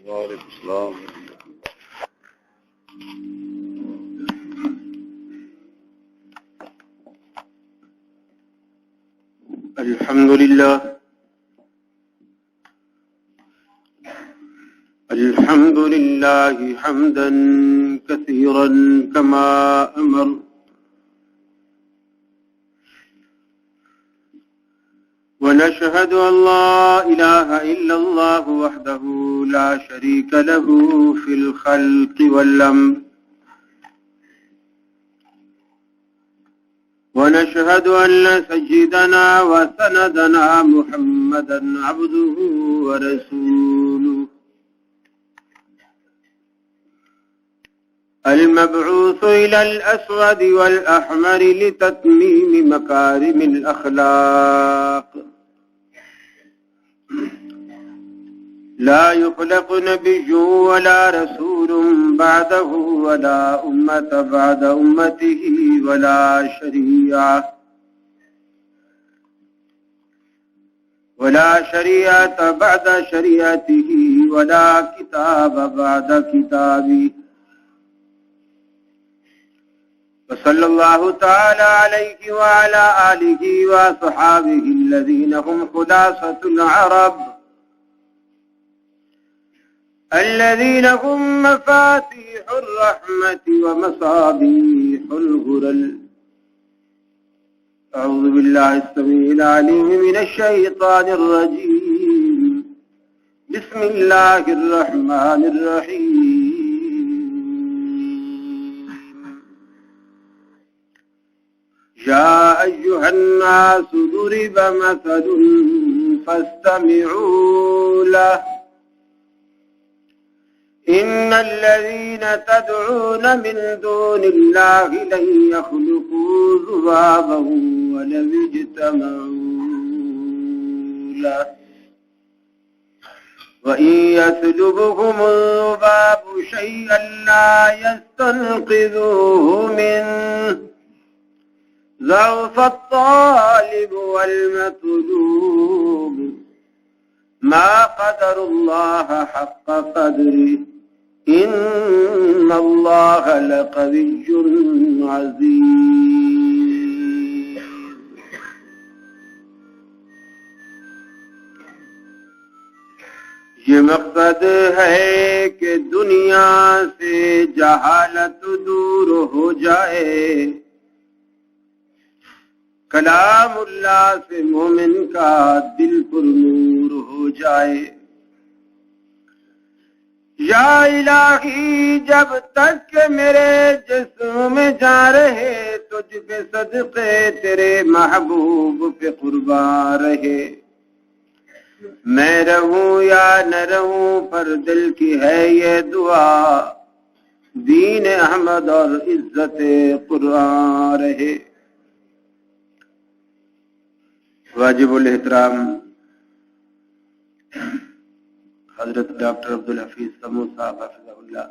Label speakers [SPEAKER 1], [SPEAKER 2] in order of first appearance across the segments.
[SPEAKER 1] وعلیکم السلام.
[SPEAKER 2] الحمد لله حمدا كثيرا كما أمر ونشهد أن لا إله إلا الله وحده لا شريك له في الخلق والأمر ونشهد أن سيدنا وسندنا محمدا عبده ورسوله المبعوث إلى الأسود والأحمر لتتميم مكارم الأخلاق لا يخلق نبي ولا رسول بعده ولا أمة بعد أمته ولا شريعة بعد شريعته ولا كتاب بعد كتابه وصلى الله تعالى عليه وعلى آله وصحابه الذين هم خلاصة العرب الذين هم مفاتيح الرحمة ومصابيح الغرل. أعوذ بالله السميع العليم من الشيطان الرجيم. بسم الله الرحمن الرحيم. يا أيها الناس ضرب مثل فاستمعوا له إن الذين تدعون من دون الله لن يخلقوا ذبابا ولو اجتمعوا له وإن يسلبهم الذباب شيئا لا يستنقذوه منه ضعف الطالب والمطلوب ما قدر الله حق قدره إن الله لقوي عزيز. یہ مقصد ہے کہ دنیا سے جہالت دور ہو جائے، کلام اللہ سے مومن کا دل پر نور ہو جائے. یا الہی جب تک کہ میرے جسم میں جا رہے تجھ پہ صدقے تیرے محبوب پہ قربان رہے. میں رہوں یا نہ رہوں پر دل کی ہے یہ دعا، دین احمد اور عزت قرآن رہے. واجب الاحترام حضرت ڈاکٹر عبدالحفیظ سمو صاحب حفظہ اللہ،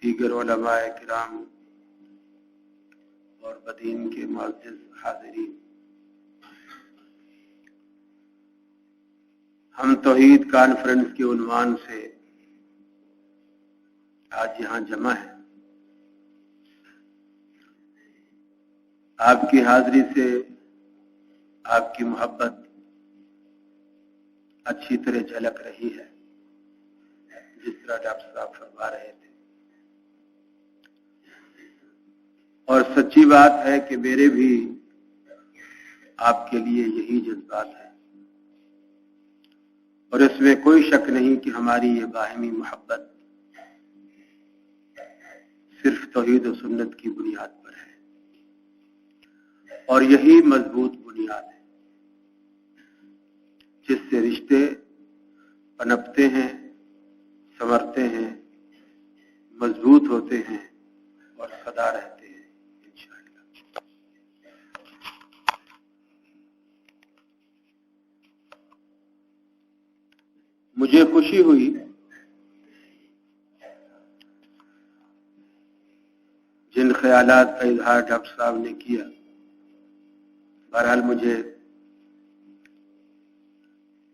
[SPEAKER 2] دیگر علماء کرام اور بدین کے معزز حاضرین، ہم توحید کانفرنس کے عنوان سے آج یہاں جمع ہیں. آپ کی حاضری سے آپ کی محبت اچھی طرح جھلک رہی ہے، جس طرح ڈاکٹر صاحب فرما رہے تھے. اور سچی بات ہے کہ میرے بھی آپ کے لیے یہی جذبات ہیں، اور اس میں کوئی شک نہیں کہ ہماری یہ باہمی محبت صرف توحید و سنت کی بنیاد پر ہے، اور یہی مضبوط بنیاد ہے جس سے رشتے پنپتے ہیں، سنورتے ہیں، مضبوط ہوتے ہیں اور سدا رہتے ہیں انشاءاللہ. مجھے خوشی ہوئی جن خیالات کا اظہار ڈاکٹر صاحب نے کیا. بہرحال مجھے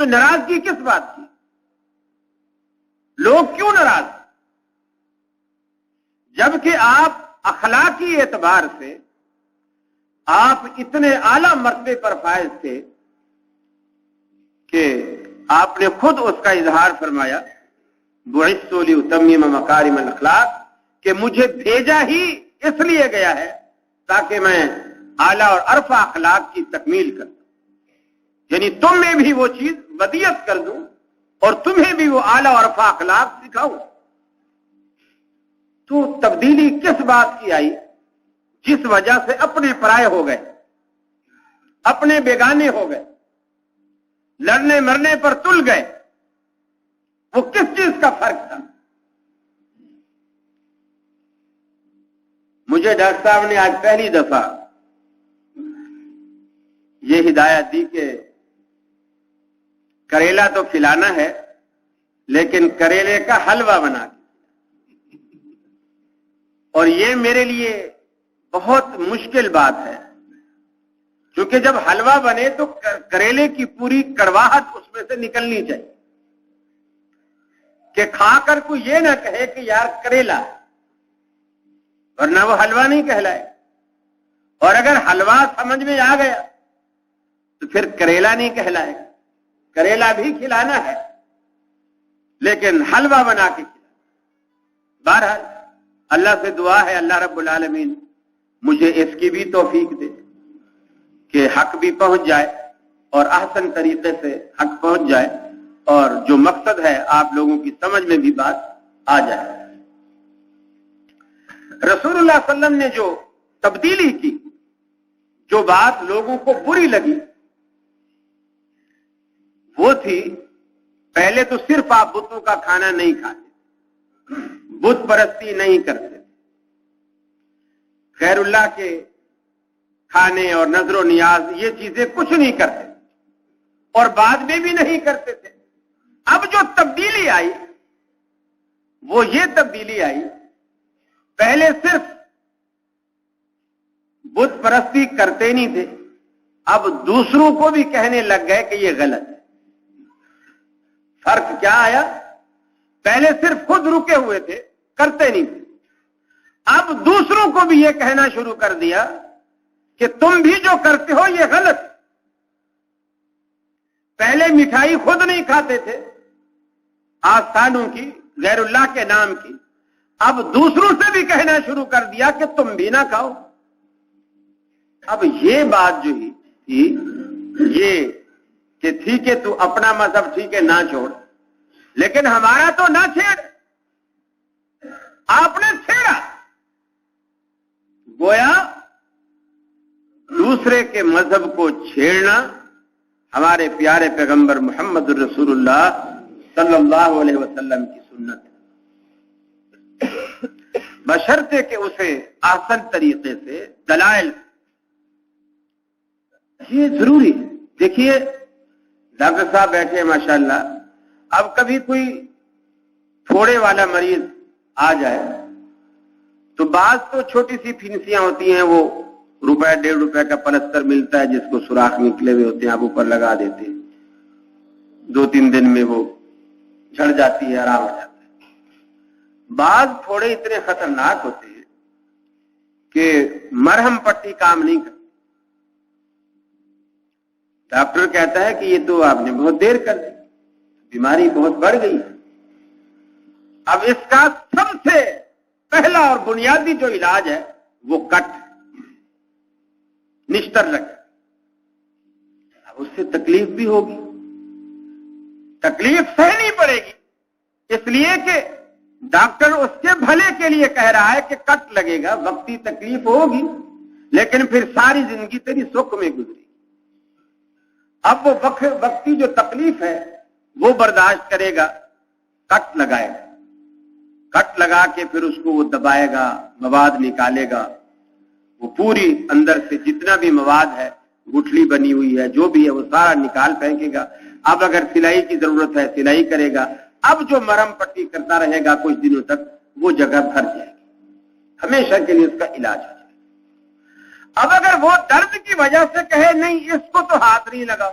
[SPEAKER 2] تو ناراضگی کس بات کی؟ لوگ کیوں ناراض؟ جبکہ آپ اخلاقی اعتبار سے آپ اتنے اعلی مرتبے پر فائز تھے کہ آپ نے خود اس کا اظہار فرمایا، بعثت لأتمم مکارم الاخلاق، کہ مجھے بھیجا ہی اس لیے گیا ہے تاکہ میں اعلی اور ارفع اخلاق کی تکمیل کروں، یعنی تم میں بھی وہ چیز ودیت کر دوں اور تمہیں بھی وہ اعلی اور ارفع اخلاق سکھاؤں۔ تو تبدیلی کس بات کی آئی؟ جس وجہ سے اپنے پرائے ہو گئے، اپنے بیگانے ہو گئے، لڑنے مرنے پر تل گئے۔ وہ کس چیز کا فرق تھا؟ مجھے ڈاکٹر صاحب نے آج پہلی دفعہ یہ ہدایت دی کہ کریلا تو کھلانا ہے لیکن کریلے کا حلوہ بنا کے، اور یہ میرے لیے بہت مشکل بات ہے، کیونکہ جب حلوہ بنے تو کریلے کی پوری کڑواہٹ اس میں سے نکلنی چاہیے، کہ کھا کر کوئی یہ نہ کہے کہ یار کریلا، ورنہ وہ حلوہ نہیں کہلائے۔ اور اگر حلوہ سمجھ میں آ گیا تو پھر کریلا نہیں کہلائے گا۔ کریلا بھی کھلانا ہے لیکن حلوہ بنا کے کھلانا۔ بہرحال اللہ سے دعا ہے اللہ رب العالمین مجھے اس کی بھی توفیق دے کہ حق بھی پہنچ جائے اور احسن طریقے سے حق پہنچ جائے، اور جو مقصد ہے آپ لوگوں کی سمجھ میں بھی بات آ جائے۔ رسول اللہ صلی اللہ علیہ وسلم نے جو تبدیلی کی، جو بات لوگوں کو بری لگی، وہ تھی پہلے تو صرف آپ بتوں کا کھانا نہیں کھاتے، بت پرستی نہیں کرتے، غیر اللہ کے کھانے اور نظر و نیاز یہ چیزیں کچھ نہیں کرتے، اور بعد میں بھی نہیں کرتے تھے۔ اب جو تبدیلی آئی وہ یہ تبدیلی آئی، پہلے صرف بت پرستی کرتے نہیں تھے، اب دوسروں کو بھی کہنے لگ گئے کہ یہ غلط ہے۔ فرق کیا آیا؟ پہلے صرف خود رکے ہوئے تھے، کرتے نہیں تھے، اب دوسروں کو بھی یہ کہنا شروع کر دیا کہ تم بھی جو کرتے ہو یہ غلط۔ پہلے مٹھائی خود نہیں کھاتے تھے آستانوں کی، غیر اللہ کے نام کی، اب دوسروں سے بھی کہنا شروع کر دیا کہ تم بھی نہ کھاؤ۔ اب یہ بات جو ہی تھی یہ کہ ٹھیک ہے تو اپنا مذہب ٹھیک ہے نہ چھوڑ، لیکن ہمارا تو نہ چھیڑ۔ آپ نے چھیڑا، گویا دوسرے کے مذہب کو چھیڑنا ہمارے پیارے پیغمبر محمد الرسول اللہ صلی اللہ علیہ وسلم کی سنت ہے، بشرطے کہ اسے آسان طریقے سے دلائل، یہ ضروری ہے۔ دیکھیے ڈاکٹر صاحب بیٹھے ہیں ماشاءاللہ، اب کبھی کوئی تھوڑے والا مریض آ جائے تو بعض تو چھوٹی سی پھنسیاں ہوتی ہیں، وہ روپے 1.5 روپے کا پلستر ملتا ہے جس کو سوراخ نکلے ہوئے ہوتے ہیں، آپ اوپر لگا دیتے ہیں، 2-3 دن میں وہ جھڑ جاتی ہے، آرام ہو جاتا ہے۔ بعض تھوڑے اتنے خطرناک ہوتے ہیں کہ مرہم پٹی کام نہیں کرتی، ڈاکٹر کہتا ہے کہ یہ تو آپ نے بہت دیر کر دی، بیماری بہت بڑھ گئی۔ اب اس کا سب سے پہلا اور بنیادی جو علاج ہے وہ کٹ، نشتر لگے۔ اب اس سے تکلیف بھی ہوگی، تکلیف سہنی پڑے گی، اس لیے کہ ڈاکٹر اس کے بھلے کے لیے کہہ رہا ہے کہ کٹ لگے گا، وقتی تکلیف ہوگی لیکن پھر ساری زندگی تیری سکھ میں گزری۔ اب وہ وقتی جو تکلیف ہے وہ برداشت کرے گا، کٹ لگائے گا، کٹ لگا کے پھر اس کو وہ دبائے گا، مواد نکالے گا، وہ پوری اندر سے جتنا بھی مواد ہے، گٹھلی بنی ہوئی ہے، جو بھی ہے وہ سارا نکال پھینکے گا۔ اب اگر سلائی کی ضرورت ہے سلائی کرے گا، اب جو مرہم پٹی کرتا رہے گا کچھ دنوں تک وہ جگہ بھر جائے گی، ہمیشہ کے لیے اس کا علاج ہو جائے گا۔ اب اگر وہ درد کی وجہ سے کہے نہیں اس کو تو ہاتھ نہیں لگاؤ،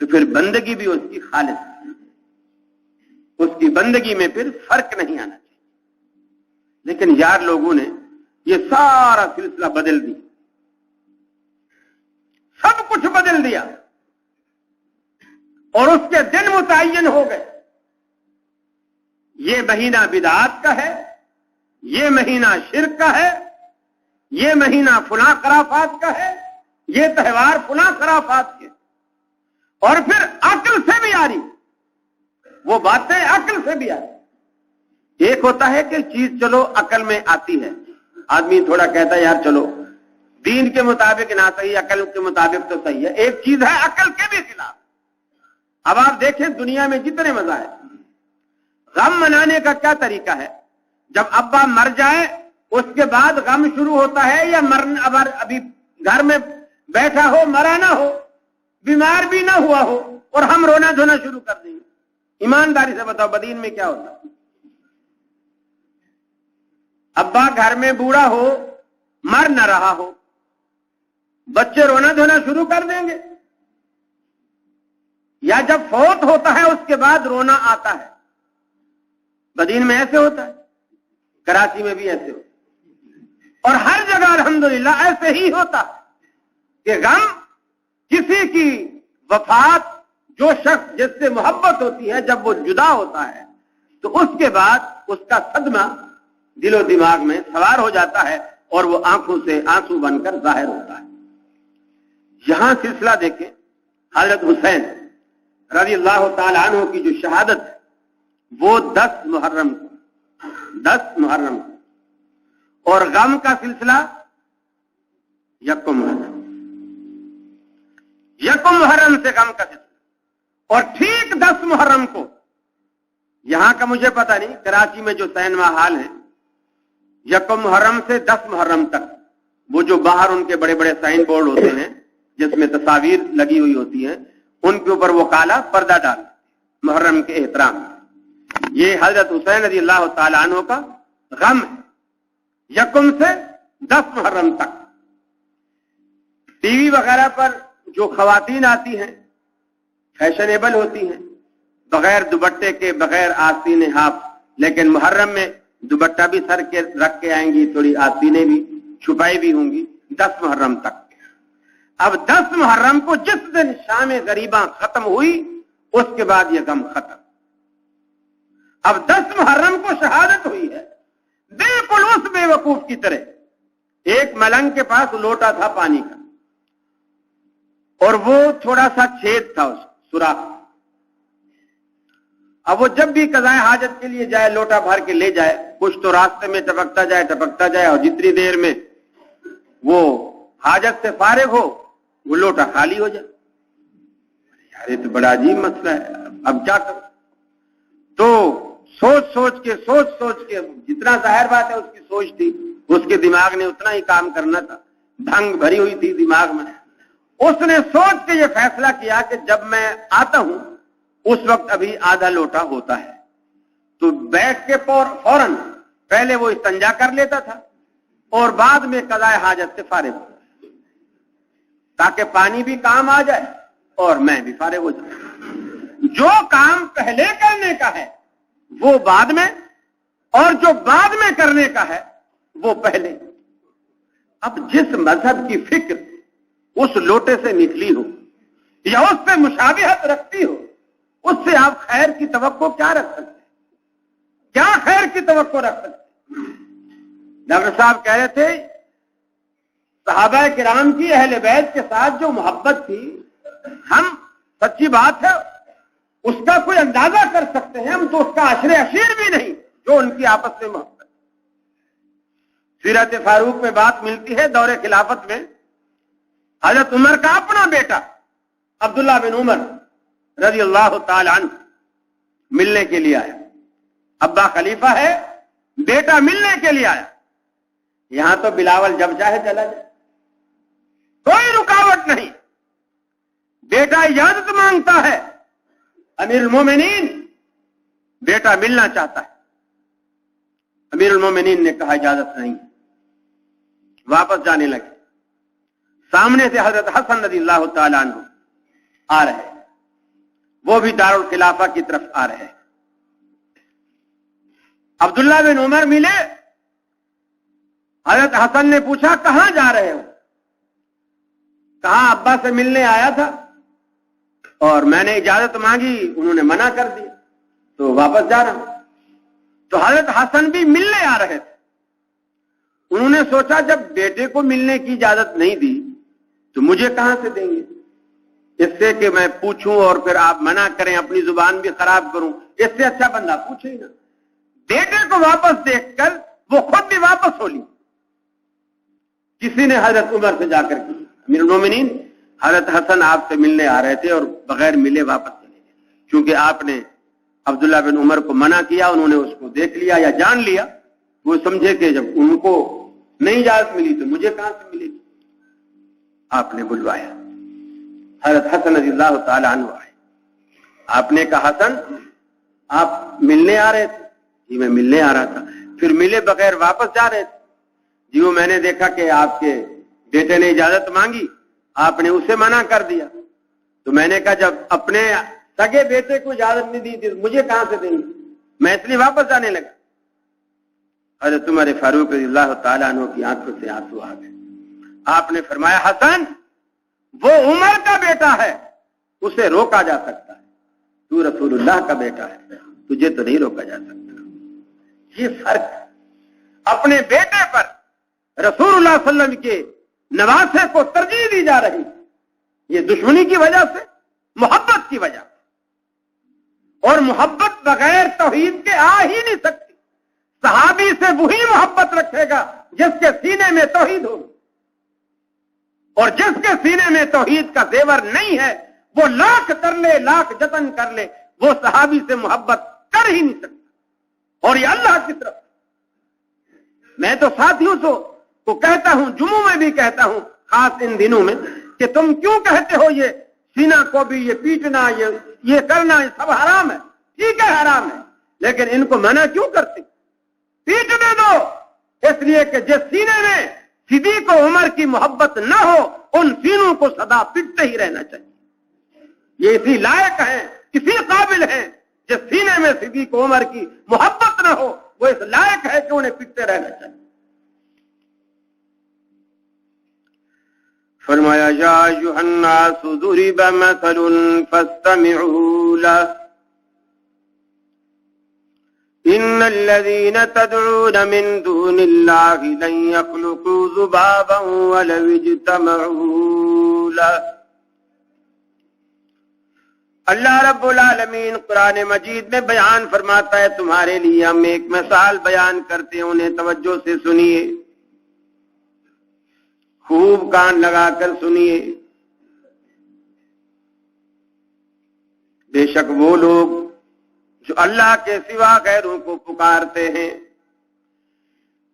[SPEAKER 2] تو پھر بندگی بھی اس کی خالص، اس کی بندگی میں پھر فرق نہیں آنا چاہیے۔ لیکن یار لوگوں نے یہ سارا سلسلہ بدل دیا، سب کچھ بدل دیا، اور اس کے دن متعین ہو گئے۔ یہ مہینہ بدعات کا ہے، یہ مہینہ شرک کا ہے، یہ مہینہ فلاں خرافات کا ہے، یہ تہوار فلاں خرافات کے، اور پھر عقل سے بھی آ رہی، وہ باتیں عقل سے بھی آ رہی۔ ایک ہوتا ہے کہ چیز چلو عقل میں آتی ہے، آدمی تھوڑا کہتا ہے یار چلو دین کے مطابق نہ صحیح، عقل کے مطابق تو صحیح ہے۔ ایک چیز ہے عقل کے بھی خلاف۔ اب آپ دیکھیں دنیا میں جتنے مذاہب، غم منانے کا کیا طریقہ ہے؟ جب ابا مر جائے اس کے بعد غم شروع ہوتا ہے، یا ابھی گھر میں بیٹھا ہو، مرا نہ ہو، بیمار بھی نہ ہوا ہو، اور ہم رونا دھونا شروع کر دیں گے؟ ایمانداری سے بتاؤ بدین میں کیا ہوتا؟ ابا گھر میں بوڑھا ہو، مر نہ رہا ہو، بچے رونا دھونا شروع کر دیں گے؟ یا جب فوت ہوتا ہے اس کے بعد رونا آتا ہے؟ بدین میں ایسے ہوتا ہے، کراچی میں بھی ایسے ہوتا ہے، اور ہر جگہ الحمدللہ ایسے ہی ہوتا ہے کہ غم کسی کی وفات، جو شخص جس سے محبت ہوتی ہے جب وہ جدا ہوتا ہے تو اس کے بعد اس کا صدمہ دل و دماغ میں سوار ہو جاتا ہے، اور وہ آنکھوں سے آنسو بن کر ظاہر ہوتا ہے۔ یہاں سلسلہ دیکھیں، حضرت حسین رضی اللہ تعالی عنہ کی جو شہادت ہے وہ 10 محرم کو، اور غم کا سلسلہ یکم محرم سے غم کا سلسلہ، اور ٹھیک 10 محرم کو، یہاں کا مجھے پتہ نہیں، کراچی میں جو سینما ہال ہیں، یکم محرم سے 10 محرم تک وہ جو باہر ان کے بڑے بڑے سائن بورڈ ہوتے ہیں جس میں تصاویر لگی ہوئی ہوتی ہیں، ان کے اوپر وہ کالا پردہ ڈال محرم کے احترام میں۔ یہ حضرت حسین رضی اللہ تعالی عنہ کا غم ہے، یکم سے 10 محرم تک۔ ٹی وی وغیرہ پر جو خواتین آتی ہیں فیشنیبل ہوتی ہیں، بغیر دوپٹے کے، بغیر آستین ہاف، لیکن محرم میں دوپٹہ بھی سر کے رکھ کے آئیں گی، تھوڑی آستینیں بھی چھپائی بھی ہوں گی، 10 محرم تک۔ اب 10 محرم کو جس دن شام غریباں ختم ہوئی اس کے بعد یہ غم ختم۔ اب 10 محرم کو شہادت ہوئی ہے، بالکل اس بے وقوف کی طرح ایک ملنگ کے پاس لوٹا تھا پانی کا، اور وہ تھوڑا سا چھید تھا، اس سوراخ۔ اب وہ جب بھی قضائے حاجت کے لیے جائے لوٹا بھر کے لے جائے، کچھ تو راستے میں ٹپکتا جائے، اور جتنی دیر میں وہ حاجت سے فارغ ہو وہ لوٹا خالی ہو جائے۔ یار یہ تو بڑا عجیب مسئلہ ہے، اب کیا کروں؟ تو سوچ کے جتنا ظاہر بات ہے اس کی سوچ تھی، اس کے دماغ نے اتنا ہی کام کرنا تھا، دھنگ بھری ہوئی تھی دماغ میں۔ اس نے سوچ کے یہ فیصلہ کیا کہ جب میں آتا ہوں اس وقت ابھی آدھا لوٹا ہوتا ہے، تو بیٹھ کے فوراً پہلے وہ استنجا کر لیتا تھا اور بعد میں قضائے حاجت سے فارغ ہوتا، تاکہ پانی بھی کام آ جائے اور میں بھی فارغ ہو جاؤں۔ جو کام پہلے کرنے کا ہے وہ بعد میں، اور جو بعد میں کرنے کا ہے وہ پہلے۔ اب جس مذہب کی فکر اس لوٹے سے نکلی ہو یا اس سے مشابہت رکھتی ہو، اس سے آپ خیر کی توقع کیا رکھ سکتے ہیں؟ کیا خیر کی توقع رکھ سکتے ہیں؟ ڈاکٹر صاحب کہہ رہے تھے صحابہ کرام کی اہل بیت کے ساتھ جو محبت تھی، ہم سچی بات ہے اس کا کوئی اندازہ کر سکتے ہیں، ہم تو اس کا عشر عشیر بھی نہیں جو ان کی آپس میں محبت۔ سیرت فاروق میں بات ملتی ہے، دور خلافت میں حضرت عمر کا اپنا بیٹا عبداللہ بن عمر رضی اللہ تعالی عنہ ملنے کے لیے آیا۔ ابا خلیفہ ہے، بیٹا ملنے کے لیے آیا۔ یہاں تو بلاول جب چاہے چلا جائے، کوئی رکاوٹ نہیں۔ بیٹا اجازت مانگتا ہے، امیر المومنین بیٹا ملنا چاہتا ہے۔ امیر المومنین نے کہا اجازت نہیں، واپس جانے لگے۔ سامنے سے حضرت حسن رضی اللہ تعالی عنہ آ رہے، وہ بھی دارالخلافہ کی طرف آ رہے ہیں۔ عبداللہ بن عمر ملے، حضرت حسن نے پوچھا کہاں جا رہے ہو؟ کہا ابا سے ملنے آیا تھا اور میں نے اجازت مانگی، انہوں نے منع کر دی تو واپس جا رہا ہوں۔ تو حضرت حسن بھی ملنے آ رہے تھے، انہوں نے سوچا جب بیٹے کو ملنے کی اجازت نہیں دی تو مجھے کہاں سے دیں گے، اس سے کہ میں پوچھوں اور پھر آپ منع کریں، اپنی زبان بھی خراب کروں، اس سے اچھا بندہ پوچھے ہی نا۔ بیٹے کو واپس دیکھ کر وہ خود بھی واپس ہو لی۔ کسی نے حضرت عمر سے جا کر کی، امیر المومنین حضرت حسن آپ سے ملنے آ رہے تھے اور بغیر ملے واپس چلے گئے، کیونکہ آپ نے عبداللہ بن عمر کو منع کیا، انہوں نے اس کو دیکھ لیا یا جان لیا، وہ سمجھے کہ جب ان کو نہیں اجازت ملی تو مجھے کہاں سے ملے گی۔ آپ نے بلوایا، حضرت حسن رضی اللہ تعالی عنہ آئے، آپ نے کہا حسن آپ ملنے آ رہے تھے؟ جی میں ملنے آ رہا تھا۔ پھر ملے بغیر واپس جا رہے تھے؟ جی وہ میں نے دیکھا کہ آپ کے بیٹے نے اجازت مانگی، آپ نے اسے منع کر دیا، تو میں نے کہا جب اپنے سگے بیٹے کو اجازت نہیں دی مجھے کہاں سے دیں گے، میں اس لیے واپس جانے لگا۔ حضرت عمر فاروق رضی اللہ تعالیٰ عنہ کی آنکھوں سے آنسو آ گئے۔ آپ نے فرمایا حسن وہ عمر کا بیٹا ہے، اسے روکا جا سکتا ہے، تو رسول اللہ کا بیٹا ہے، تجھے تو نہیں روکا جا سکتا۔ یہ فرق اپنے بیٹے پر رسول اللہ صلی اللہ علیہ وسلم کے نواسے کو ترجیح دی جا رہی، یہ دشمنی کی وجہ سے، محبت کی وجہ سے، اور محبت بغیر توحید کے آ ہی نہیں سکتی۔ صحابی سے وہی محبت رکھے گا جس کے سینے میں توحید ہو، اور جس کے سینے میں توحید کا زیور نہیں ہے وہ لاکھ کر لے، لاکھ جتن کر لے، وہ صحابی سے محبت کر ہی نہیں سکتا۔ اور یہ اللہ کی طرف، میں تو ساتھیوں کو کہتا ہوں، جمعوں میں بھی کہتا ہوں، خاص ان دنوں میں، کہ تم کیوں کہتے ہو یہ سینہ کو بھی، یہ پیٹنا، یہ کرنا، یہ سب حرام ہے؟ ٹھیک ہے حرام ہے، لیکن ان کو منع کیوں کرتے؟ پیٹنے دو، اس لیے کہ جس سینے میں صدیق و عمر کی محبت نہ ہو ان سینوں کو سدا پٹتے ہی رہنا چاہیے۔ یہ اسی لائق ہیں، اسی قابل ہیں، جس سینے میں صدیق و عمر کی محبت نہ ہو وہ اس لائق ہے کہ انہیں پٹتے رہنا چاہیے۔ فرمایا یا ایھا الناس ضرب مثل فاستمعوا له ان الذين تدعون من دون الله لن يخلقوا ذبابا ولو اجتمعوا له۔ اللہ رب العالمین قرآن مجید میں بیان فرماتا ہے، تمہارے لیے ہم ایک مثال بیان کرتے ہیں، انہیں توجہ سے سنیے، خوب کان لگا کر سنیے۔ بے شک وہ لوگ جو اللہ کے سوا غیروں کو پکارتے ہیں،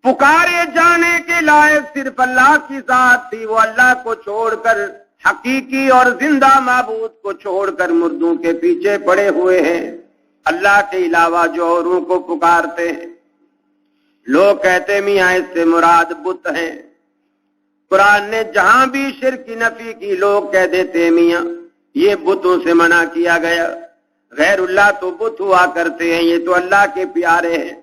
[SPEAKER 2] پکارے جانے کے لائق صرف اللہ کی ذات تھی، وہ اللہ کو چھوڑ کر، حقیقی اور زندہ معبود کو چھوڑ کر مردوں کے پیچھے پڑے ہوئے ہیں، اللہ کے علاوہ جو اوروں کو پکارتے ہیں۔ لوگ کہتے میاں اس سے مراد بت ہیں، قرآن نے جہاں بھی شرک کی نفی کی لوگ کہہ دیتے میاں یہ بتوں سے منع کیا گیا، غیر اللہ تو بت ہوا کرتے ہیں، یہ تو اللہ کے پیارے ہیں،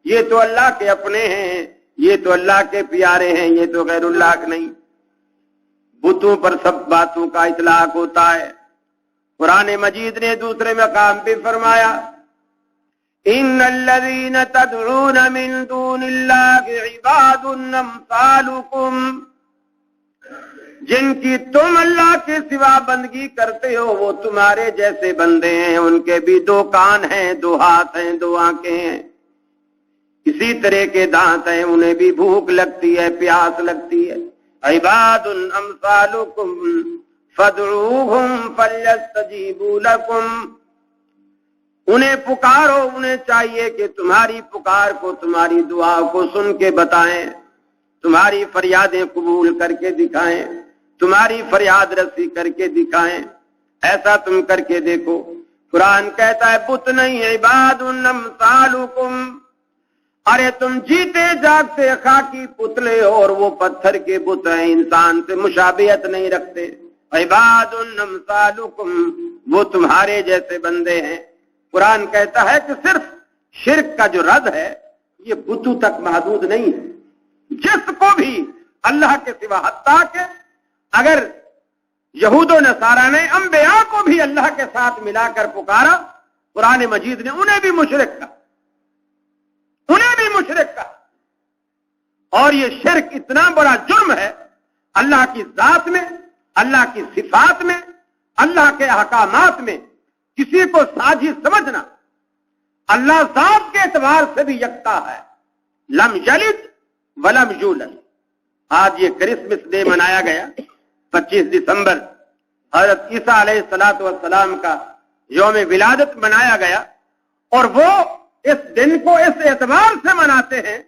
[SPEAKER 2] یہ تو اللہ کے اپنے ہیں، یہ تو اللہ کے پیارے ہیں، یہ تو غیر اللہ کے نہیں۔ بتوں پر سب باتوں کا اطلاق ہوتا ہے۔ قرآن مجید نے دوسرے مقام پہ فرمایا ان الذین تدعون من دون اللہ عباد امثالکم، جن کی تم اللہ کے سوا بندگی کرتے ہو وہ تمہارے جیسے بندے ہیں، ان کے بھی دو کان ہیں، دو ہاتھ ہیں، دو آنکھیں ہیں، اسی طرح کے دانت ہیں، انہیں بھی بھوک لگتی ہے، پیاس لگتی ہے۔ عباد امثالکم فادعوہم فلیستجیبوا لکم، انہیں پکارو، انہیں چاہیے کہ تمہاری پکار کو، تمہاری دعا کو سن کے بتائیں، تمہاری فریادیں قبول کر کے دکھائیں، تمہاری فریاد رسی کر کے دکھائیں، ایسا تم کر کے دیکھو۔ قرآن کہتا ہے بت نہیں، عباد امثالکم، ارے تم جیتے جاگتے خاکی پتلے اور وہ پتھر کے بت ہیں، انسان سے مشابہت نہیں رکھتے، عباد امثالکم، وہ تمہارے جیسے بندے ہیں۔ قرآن کہتا ہے کہ صرف شرک کا جو رد ہے یہ بتوں تک محدود نہیں ہے، جس کو بھی اللہ کے سوا، حتیٰ کہ اگر یہود و نصارہ نے انبیاء کو بھی اللہ کے ساتھ ملا کر پکارا، قرآن مجید نے انہیں بھی مشرک کہا، انہیں بھی مشرک کہا۔ اور یہ شرک اتنا بڑا جرم ہے، اللہ کی ذات میں، اللہ کی صفات میں، اللہ کے احکامات میں کسی کو ساجی سمجھنا۔ اللہ ذات کے اعتبار سے بھی یکتا ہے، لم یلد ولم یولد۔ آج یہ کرسمس ڈے منایا گیا، 25 دسمبر حضرت عیسیٰ علیہ السلام کا یوم ولادت منایا گیا، اور وہ اس دن کو اس اعتبار سے مناتے ہیں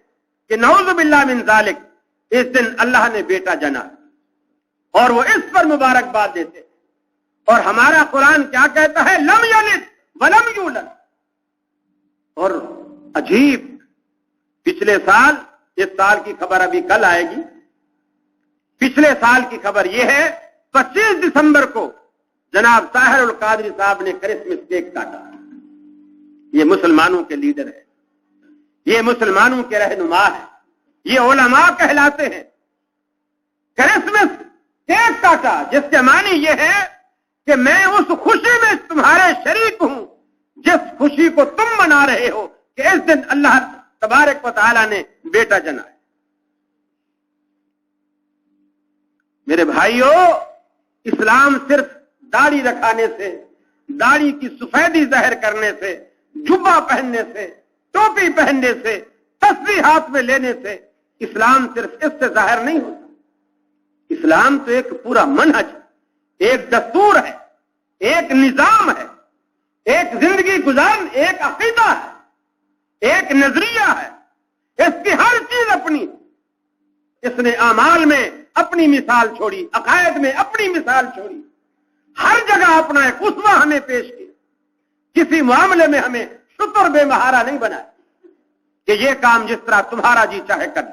[SPEAKER 2] کہ نعوذ باللہ من ذالک، اس دن اللہ نے بیٹا جنا، اور وہ اس پر مبارکباد دیتے۔ اور ہمارا قرآن کیا کہتا ہے؟ لم یلد ولم یولد۔ اور عجیب، پچھلے سال، اس سال کی خبر ابھی کل آئے گی، پچھلے سال کی خبر یہ ہے 25 دسمبر کو جناب طاہر القادری صاحب نے کرسمس کیک کاٹا۔ یہ مسلمانوں کے لیڈر ہے، یہ مسلمانوں کے رہنما ہے، یہ علماء کہلاتے ہیں۔ کرسمس کیک کاٹا، جس کے معنی یہ ہے کہ میں اس خوشی میں تمہارے شریک ہوں جس خوشی کو تم منا رہے ہو کہ اس دن اللہ تبارک و تعالی نے بیٹا جنا ہے۔ میرے بھائیو، اسلام صرف داڑھی رکھانے سے، داڑھی کی سفیدی ظاہر کرنے سے، جبہ پہننے سے، ٹوپی پہننے سے، تسبیح ہاتھ میں لینے سے اسلام صرف اس سے ظاہر نہیں ہوتا۔ اسلام تو ایک پورا منہج ہے، ایک دستور ہے، ایک نظام ہے، ایک زندگی گزارن، ایک عقیدہ ہے، ایک نظریہ ہے۔ اس کی ہر چیز اپنی، اس نے اعمال میں اپنی مثال چھوڑی، عقائد میں اپنی مثال چھوڑی، ہر جگہ اپنا ایک اسوہ ہمیں پیش کیا۔ کسی معاملے میں ہمیں شتر بے مہارا نہیں بنایا کہ یہ کام جس طرح تمہارا جی چاہے کر۔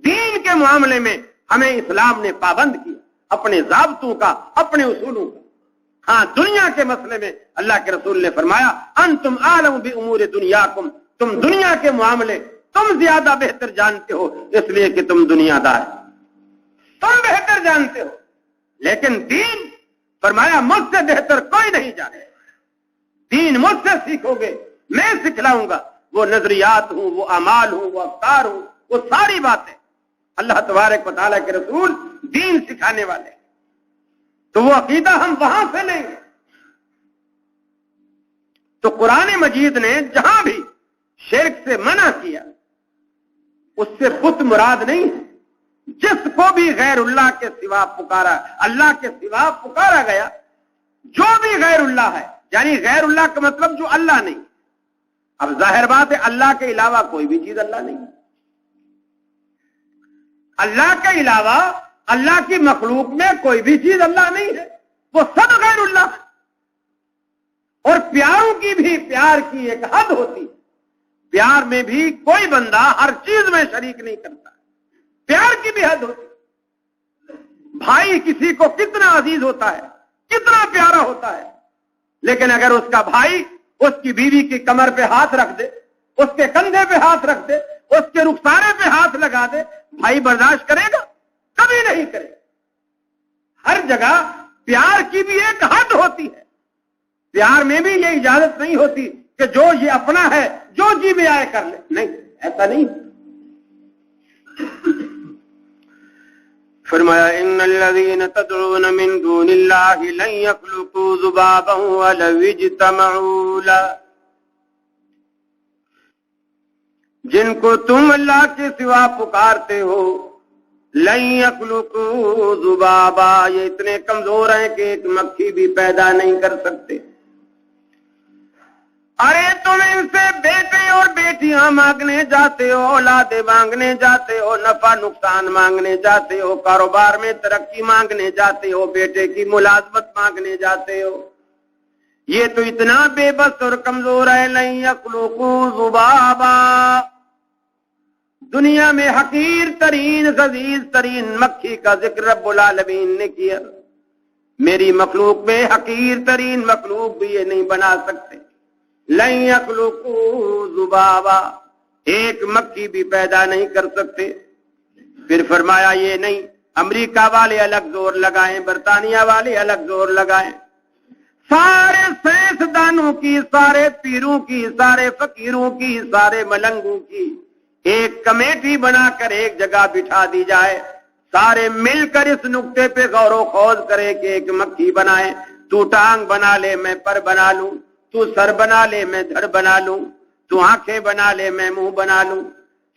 [SPEAKER 2] دین کے معاملے میں ہمیں اسلام نے پابند کیا، اپنے ضابطوں کا، اپنے اصولوں کا۔ ہاں، دنیا کے مسئلے میں اللہ کے رسول نے فرمایا انتم عالم بامور دنیاکم، تم دنیا کے معاملے تم زیادہ بہتر جانتے ہو، اس لیے کہ تم دنیا دار، تم بہتر جانتے ہو۔ لیکن دین فرمایا مجھ سے بہتر کوئی نہیں جانے، دین مجھ سے سیکھو گے، میں سکھلاؤں گا۔ وہ نظریات ہوں، وہ اعمال ہوں، وہ افکار ہوں، وہ ساری باتیں اللہ تبارک و تعالیٰ کے رسول دین سکھانے والے، تو وہ عقیدہ ہم وہاں سے لیں گے۔ تو قرآن مجید نے جہاں بھی شرک سے منع کیا، اس سے بت مراد نہیں ہے۔ جس کو بھی غیر اللہ کے سوا پکارا، اللہ کے سوا پکارا گیا، جو بھی غیر اللہ ہے، یعنی غیر اللہ کا مطلب جو اللہ نہیں۔ اب ظاہر بات ہے اللہ کے علاوہ کوئی بھی چیز اللہ نہیں، اللہ کے علاوہ اللہ کی مخلوق میں کوئی بھی چیز اللہ نہیں ہے، وہ سب غیر اللہ ہے۔ اور پیاروں کی بھی پیار کی ایک حد ہوتی ہے، پیار میں بھی کوئی بندہ ہر چیز میں شریک نہیں کرتا، پیار کی بھی حد ہوتی ہے۔ بھائی کسی کو کتنا عزیز ہوتا ہے، کتنا پیارا ہوتا ہے، لیکن اگر اس کا بھائی اس کی بیوی کی کمر پہ ہاتھ رکھ دے، اس کے کندھے پہ ہاتھ رکھ دے، اس کے رخسارے پہ ہاتھ لگا دے، بھائی برداشت کرے گا؟ کبھی نہیں کرے گا۔ ہر جگہ پیار کی بھی ایک حد ہوتی ہے، پیار میں بھی یہ اجازت نہیں ہوتی کہ جو یہ اپنا ہے جو جی میں آئے کر لے، نہیں، ایسا نہیں۔ فرمایا ان الذين تدعون من دون الله لن يخلقوا ذبابا ولو اجتمعوا له، جن کو تم اللہ کے سوا پکارتے ہو، لن يخلقوا ذبابا، یہ اتنے کمزور ہیں کہ ایک مکھی بھی پیدا نہیں کر سکتے۔ ارے تم ان سے بیٹے اور بیٹیاں مانگنے جاتے ہو، اولادیں مانگنے جاتے ہو، نفع نقصان مانگنے جاتے ہو، کاروبار میں ترقی مانگنے جاتے ہو، بیٹے کی ملازمت مانگنے جاتے ہو، یہ تو اتنا بے بس اور کمزور ہے۔ لن یخلقوا ذبابا، دنیا میں حقیر ترین، عزیز ترین مکھی کا ذکر رب العالمین نے کیا۔ میری مخلوق میں حقیر ترین مخلوق بھی یہ نہیں بنا سکتے. لن یخلقوا ذبابا، ایک مکھی بھی پیدا نہیں کر سکتے. پھر فرمایا یہ نہیں، امریکہ والے الگ زور لگائیں، برطانیہ والے الگ زور لگائیں، سارے سائنسدانوں کی، سارے پیروں کی، سارے فقیروں کی، سارے ملنگوں کی ایک کمیٹی بنا کر ایک جگہ بٹھا دی جائے، سارے مل کر اس نقطے پہ غور و خوض کرے کہ ایک مکھی بنائیں. تو ٹانگ بنا لے میں پر بنا لوں، تو سر بنا لے میں دھڑ بنا لوں، تو آنکھیں بنا لے میں منہ بنا لوں.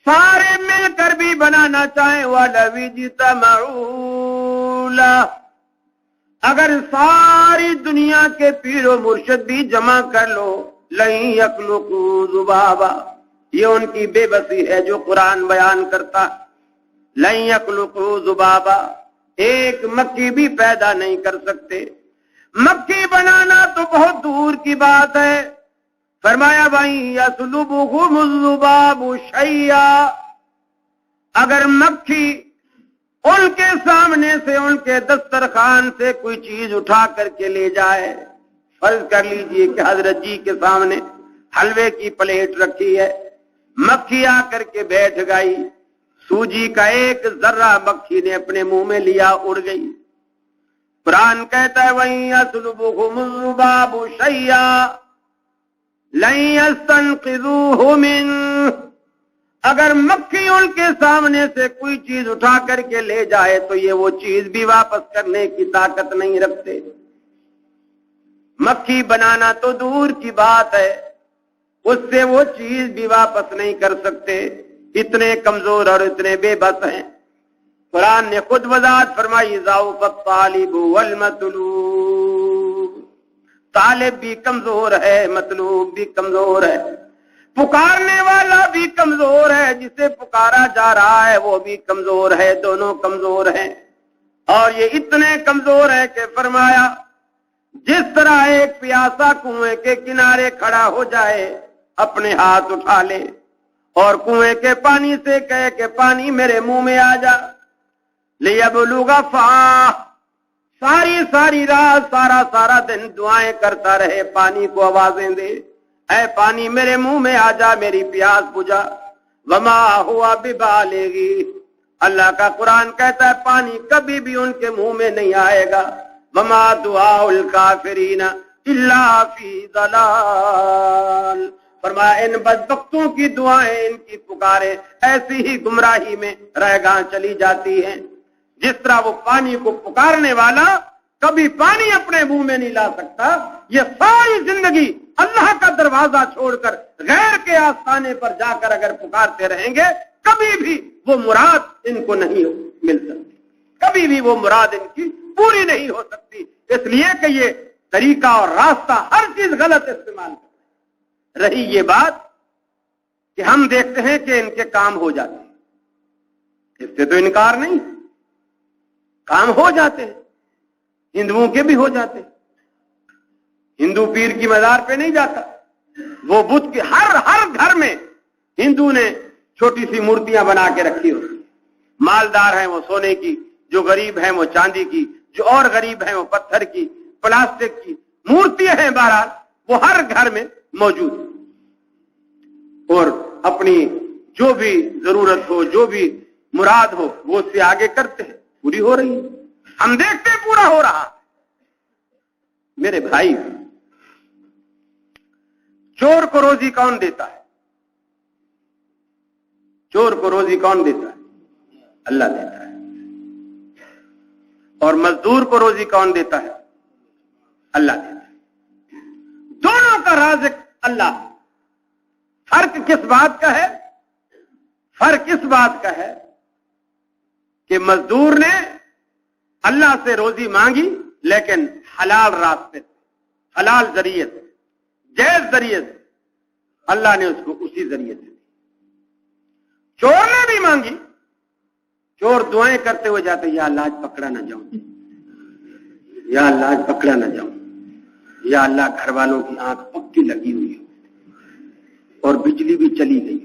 [SPEAKER 2] سارے مل کر بھی بنانا چاہیں وَلَوِ اجْتَمَعُوا لَهُ، اگر ساری دنیا کے پیر و مرشد بھی جمع کر لو، لَن يَخْلُقُوا ذُبَابًا، یہ ان کی بے بسی ہے جو قرآن بیان کرتا. لَن يَخْلُقُوا ذُبَابًا، ایک مکھی بھی پیدا نہیں کر سکتے. مکھی بنانا تو بہت دور کی بات ہے. فرمایا بھائی یسلبہم الذباب شیئا، اگر مکھی ان کے سامنے سے، ان کے دسترخوان سے کوئی چیز اٹھا کر کے لے جائے، فرض کر لیجئے کہ حضرت جی کے سامنے حلوے کی پلیٹ رکھی ہے، مکھی آ کر کے بیٹھ گئی، سوجی کا ایک ذرہ مکھی نے اپنے منہ میں لیا، اڑ گئی. قرآن کہتا ہے وَإِن يَسْلُبْهُمُ الذُّبَابُ شَيْئًا لَن يَسْتَنقِذُوهُ مِنْهُ، اگر مکھی ان کے سامنے سے کوئی چیز اٹھا کر کے لے جائے تو یہ وہ چیز بھی واپس کرنے کی طاقت نہیں رکھتے. مکھی بنانا تو دور کی بات ہے، اس سے وہ چیز بھی واپس نہیں کر سکتے. اتنے کمزور اور اتنے بے بس ہیں. قرآن نے خود وضاحت فرمائی ضعف الطالب والمطلوب، طالب بھی کمزور ہے، مطلوب بھی کمزور ہے، پکارنے والا بھی کمزور ہے، جسے پکارا جا رہا ہے وہ بھی کمزور ہے، دونوں کمزور ہیں. اور یہ اتنے کمزور ہے کہ فرمایا جس طرح ایک پیاسا کنویں کے کنارے کھڑا ہو جائے، اپنے ہاتھ اٹھا لے اور کنویں کے پانی سے کہے کہ پانی میرے منہ میں آ جا، لیبلغ فاہ، ساری رات سارا دن دعائیں کرتا رہے، پانی کو آوازیں دے، اے پانی میرے منہ میں آ جا، میری پیاس بجھا. وما ہوا ببالغ، اللہ کا قرآن کہتا ہے پانی کبھی بھی ان کے منہ میں نہیں آئے گا. وما دعاء الکافرین الا فی ضلال، فرمایا ان بدبختوں کی دعائیں، ان کی پکاریں ایسی ہی گمراہی میں رہ گاں چلی جاتی ہیں. جس طرح وہ پانی کو پکارنے والا کبھی پانی اپنے منہ میں نہیں لا سکتا، یہ ساری زندگی اللہ کا دروازہ چھوڑ کر غیر کے آستانے پر جا کر اگر پکارتے رہیں گے، کبھی بھی وہ مراد ان کو نہیں مل سکتی، کبھی بھی وہ مراد ان کی پوری نہیں ہو سکتی. اس لیے کہ یہ طریقہ اور راستہ ہر چیز غلط استعمال کرتے. رہی یہ بات کہ ہم دیکھتے ہیں کہ ان کے کام ہو جاتے ہیں، اس سے تو انکار نہیں، کام ہو جاتے ہیں، ہندوؤں کے بھی ہو جاتے ہیں. ہندو پیر کی مزار پہ نہیں جاتا، وہ بدھ کے ہر گھر میں ہندو نے چھوٹی سی مورتیاں بنا کے رکھی ہوتی. مالدار ہیں وہ سونے کی، جو غریب ہیں وہ چاندی کی، جو اور غریب ہیں وہ پتھر کی، پلاسٹک کی مورتیاں ہیں، بہرحال وہ ہر گھر میں موجود ہیں. اور اپنی جو بھی ضرورت ہو، جو بھی مراد ہو، وہ اس سے آگے کرتے ہیں، پوری ہو رہی ہے، ہم دیکھتے ہیں پورا ہو رہا. میرے بھائی، چور کو روزی کون دیتا ہے؟ چور کو روزی کون دیتا ہے؟ اللہ دیتا ہے. اور مزدور کو روزی کون دیتا ہے؟ اللہ دیتا ہے. دونوں کا رازق اللہ. فرق کس بات کا ہے؟ فرق اس بات کا ہے کہ مزدور نے اللہ سے روزی مانگی لیکن حلال راستے سے، حلال ذریعے سے، جائز ذریعے سے، اللہ نے اس کو اسی ذریعے سے. چور نے بھی مانگی، چور دعائیں کرتے ہوئے جاتے، یا اللہ آج پکڑا نہ جاؤں، یا اللہ آج پکڑا نہ جاؤں، یا اللہ گھر والوں کی آنکھ پکی لگی ہوئی ہو اور بجلی بھی چلی گئی،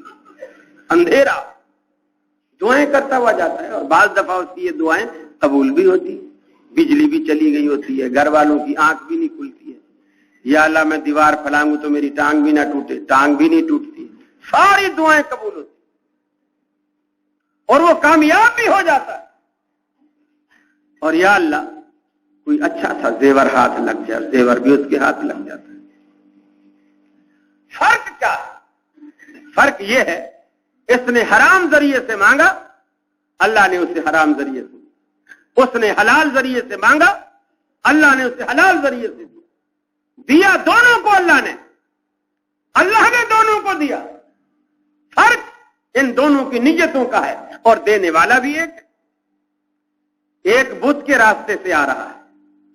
[SPEAKER 2] اندھیرا، دعائیں کرتا ہوا جاتا ہے. اور بعض دفعہ اس کی یہ دعائیں قبول بھی ہوتی، بجلی بھی چلی گئی ہوتی ہے، گھر والوں کی آنکھ بھی نہیں کھلتی ہے، یا اللہ میں دیوار پھیلاؤں تو میری ٹانگ بھی نہ ٹوٹے، ٹانگ بھی نہیں ٹوٹتی، ساری دعائیں قبول ہوتی اور وہ کامیاب بھی ہو جاتا ہے۔ اور یا اللہ کوئی اچھا سا زیور ہاتھ لگ جائے، زیور بھی اس کے ہاتھ لگ جاتا ہے۔ فرق کیا ہے؟ فرق یہ ہے اس نے حرام ذریعے سے مانگا، اللہ نے اسے حرام ذریعے سے، اس نے حلال ذریعے سے مانگا، اللہ نے اسے حلال ذریعے سے دیا، دونوں کو اللہ نے دونوں کو دیا۔ فرق ان دونوں کی نیتوں کا ہے، اور دینے والا بھی ایک بت کے راستے سے آ رہا ہے،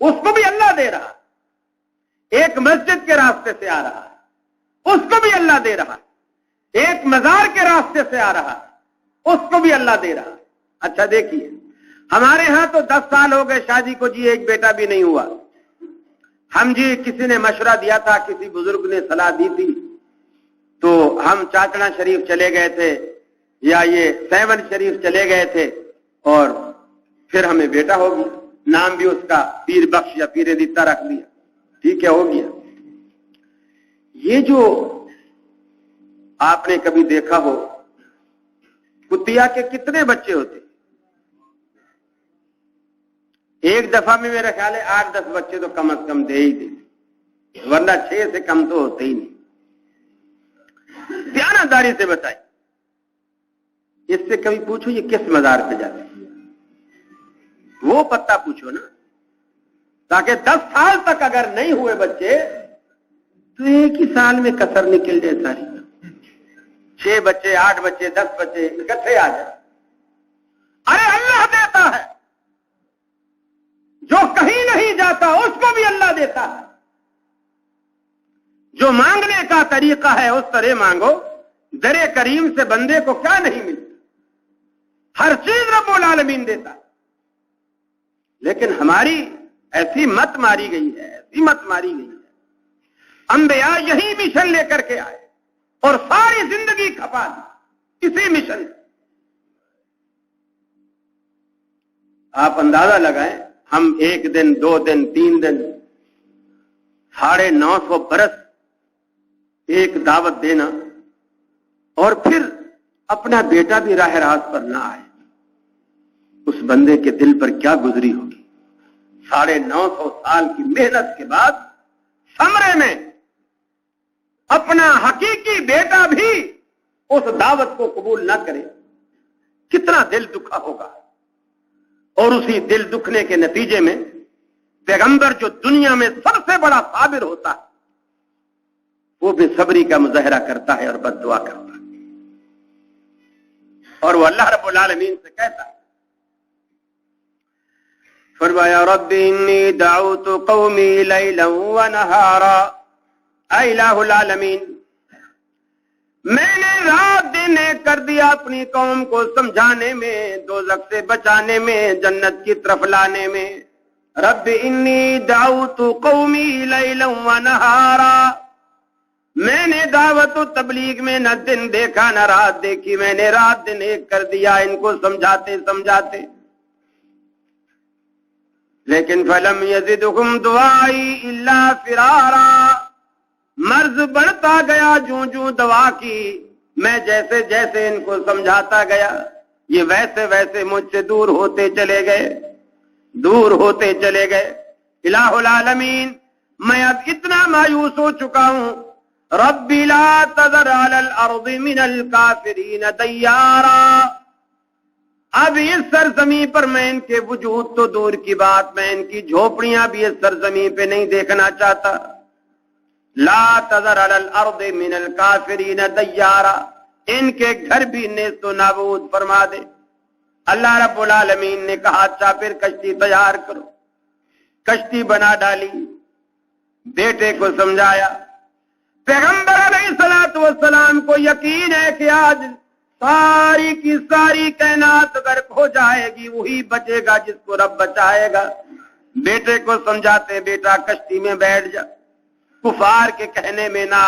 [SPEAKER 2] اس کو بھی اللہ دے رہا ہے، ایک مسجد کے راستے سے آ رہا ہے، اس کو بھی اللہ دے رہا ہے، ایک مزار کے راستے سے آ رہا ہے، اس کو بھی اللہ دے رہا ہے۔ اچھا دیکھیے، ہمارے ہاں تو 10 سال ہو گئے شادی کو جی، ایک بیٹا بھی نہیں ہوا۔ ہم جی کسی نے مشورہ دیا تھا، کسی بزرگ نے صلاح دی تھی، تو ہم چاچڑا شریف چلے گئے تھے یا یہ سیون شریف چلے گئے تھے، اور پھر ہمیں بیٹا ہو گیا، نام بھی اس کا پیر بخش یا پیر دیتا رکھ دیا، ٹھیک ہے، ہو گیا۔ یہ جو آپ نے کبھی دیکھا ہو کتیا کے کتنے بچے ہوتے، ایک دفعہ میں میرا خیال ہے 8-10 بچے تو کم از کم دے ہی دے، ورنہ 6 سے کم تو ہوتے ہی نہیں۔ دیانتداری سے بتائیں، اس سے کبھی پوچھو یہ کس مزار پہ جاتے ہیں، وہ پتہ پوچھو نا، تاکہ 10 سال تک اگر نہیں ہوئے بچے تو ایک ہی سال میں کسر نکل جائے ساری، 6 بچے 8 بچے 10 بچے اکٹھے آ جائے۔ ارے اللہ دیتا ہے، جو کہیں نہیں جاتا اس کو بھی اللہ دیتا ہے۔ جو مانگنے کا طریقہ ہے اس طرح مانگو، در کریم سے بندے کو کیا نہیں ملتا، ہر چیز رب العالمین دیتا ہے۔ لیکن ہماری ایسی مت ماری گئی ہے، ایسی مت ماری گئی ہے، انبیاء یہی مشن لے کر کے آئے اور ساری زندگی کھپا دی اسی مشن سے۔ آپ اندازہ لگائیں، ہم 1 دن 2 دن 3 دن 950 برس ایک دعوت دینا، اور پھر اپنا بیٹا بھی راہ راست پر نہ آئے، اس بندے کے دل پر کیا گزری ہوگی۔ 950 سال کی محنت کے بعد ثمرے میں اپنا حقیقی بیٹا بھی اس دعوت کو قبول نہ کرے، کتنا دل دکھا ہوگا۔ اور اسی دل دکھنے کے نتیجے میں پیغمبر جو دنیا میں سب سے بڑا صابر ہوتا ہے، وہ بے صبری کا مظاہرہ کرتا ہے اور بد دعا کرتا ہے، اور وہ اللہ رب العالمین سے کہتا ہے، فرمایا رب انی دعوت قومی لیلا ونہارا، اے الہ العالمین میں نے رات دن کر دیا اپنی قوم کو سمجھانے میں، دوزخ سے بچانے میں، جنت کی طرف لانے میں۔ رب انی دعوت قومی لیلا ونہارا، میں نے دعوت و تبلیغ میں نہ دن دیکھا نہ رات دیکھی، میں نے رات دن ایک کر دیا ان کو سمجھاتے سمجھاتے، لیکن فلم یزدہم دعائی الا فرارا، مرض بڑھتا گیا جوں جوں دعا کی، میں جیسے جیسے ان کو سمجھاتا گیا یہ ویسے ویسے مجھ سے دور ہوتے چلے گئے، دور ہوتے چلے گئے۔ الہ العالمین میں اب اتنا مایوس ہو چکا ہوں، رب لا تذر علی الارض من الکافرین دیارا، اب اس سرزمین پر میں ان کے وجود تو دور کی بات، میں ان کی جھوپڑیاں بھی اس سرزمین پہ نہیں دیکھنا چاہتا۔ لا تذر علی الارض من الکافرین دیارا، ان کے گھر بھی نیست و نابود فرما دے۔ اللہ رب العالمین نے کہا اچھا پھر کشتی تیار کرو، کشتی بنا ڈالی، بیٹے کو سمجھایا۔ پیغمبر علیہ الصلوۃ والسلام کو یقین ہے کہ آج ساری کی ساری کائنات غرق ہو جائے گی، وہی بچے گا جس کو رب بچائے گا۔ بیٹے کو سمجھاتے، بیٹا کشتی میں بیٹھ جا، کفار کے کہنے میں نہ،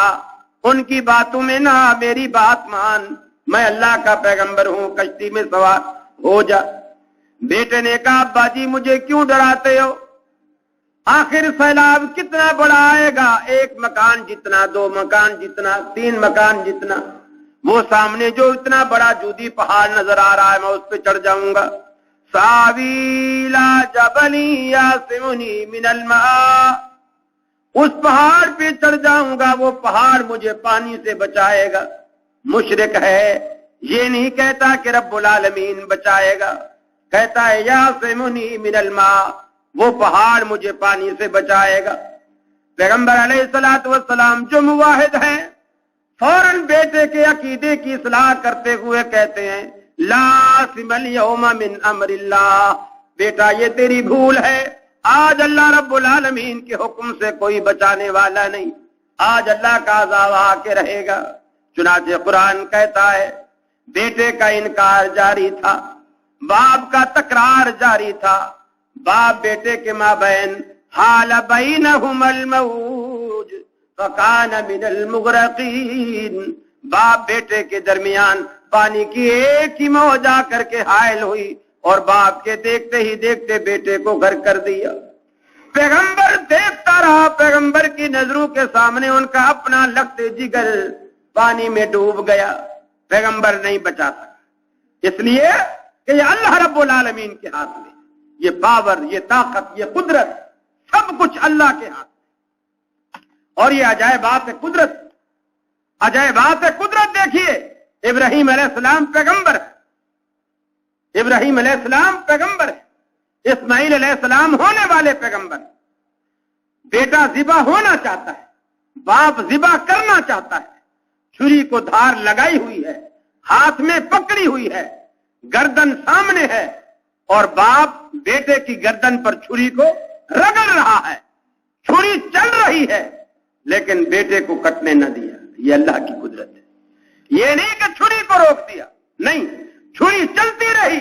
[SPEAKER 2] ان کی باتوں میں نہ، میری بات مان، میں اللہ کا پیغمبر ہوں، کشتی میں سوار ہو جا۔ بیٹے نے کہا ابا جی مجھے کیوں ڈراتے ہو؟ آخر سیلاب کتنا بڑا آئے گا؟ 1 مکان جتنا، 2 مکان جتنا، 3 مکان جتنا۔ وہ سامنے جو اتنا بڑا جودی پہاڑ نظر آ رہا ہے میں اس پہ چڑھ جاؤں گا۔ ساویلا جبلی یاسمنی من الماء، اس پہاڑ پہ چڑھ جاؤں گا، وہ پہاڑ مجھے پانی سے بچائے گا۔ مشرک ہے، یہ نہیں کہتا کہ رب العالمین بچائے گا، کہتا ہے یاسمنی من الماء، وہ پہاڑ مجھے پانی سے بچائے گا۔ پیغمبر علیہ الصلوۃ والسلام جو موحد ہیں فوراً بیٹے کے عقیدے کی اصلاح کرتے ہوئے کہتے ہیں لا عاصم اليوم من امر اللہ، بیٹا یہ تیری بھول ہے، آج اللہ رب العالمین کے حکم سے کوئی بچانے والا نہیں، آج اللہ کا عذاب آ کے رہے گا۔ چنانچہ قرآن کہتا ہے بیٹے کا انکار جاری تھا، باپ کا تکرار جاری تھا، باپ بیٹے کے مابین حال بینہم الموج فکان من المغرقین، باپ بیٹے کے درمیان پانی کی ایک ہی موج آ کر کے حائل ہوئی اور باپ کے دیکھتے ہی دیکھتے بیٹے کو غرق کر دیا۔ پیغمبر دیکھتا رہا، پیغمبر کی نظروں کے سامنے ان کا اپنا لگتے جگر پانی میں ڈوب گیا، پیغمبر نہیں بچا سکا، اس لیے کہ یہ اللہ رب العالمین کے ہاتھ میں، یہ پاور، یہ طاقت، یہ قدرت سب کچھ اللہ کے ہاتھ میں۔ اور یہ عجائبات قدرت، عجائبات قدرت دیکھیے، ابراہیم علیہ السلام پیغمبر ہے، ابراہیم علیہ السلام پیغمبر ہے، اسماعیل علیہ السلام ہونے والے پیغمبر، بیٹا ذبح ہونا چاہتا ہے، باپ ذبح کرنا چاہتا ہے، چھری کو دھار لگائی ہوئی ہے، ہاتھ میں پکڑی ہوئی ہے، گردن سامنے ہے، اور باپ بیٹے کی گردن پر چھری کو رگڑ رہا ہے، چھری چل رہی ہے لیکن بیٹے کو کٹنے نہ دیا۔ یہ اللہ کی قدرت ہے، یہ نہیں کہ چھری کو روک دیا، نہیں، چھری چلتی رہی،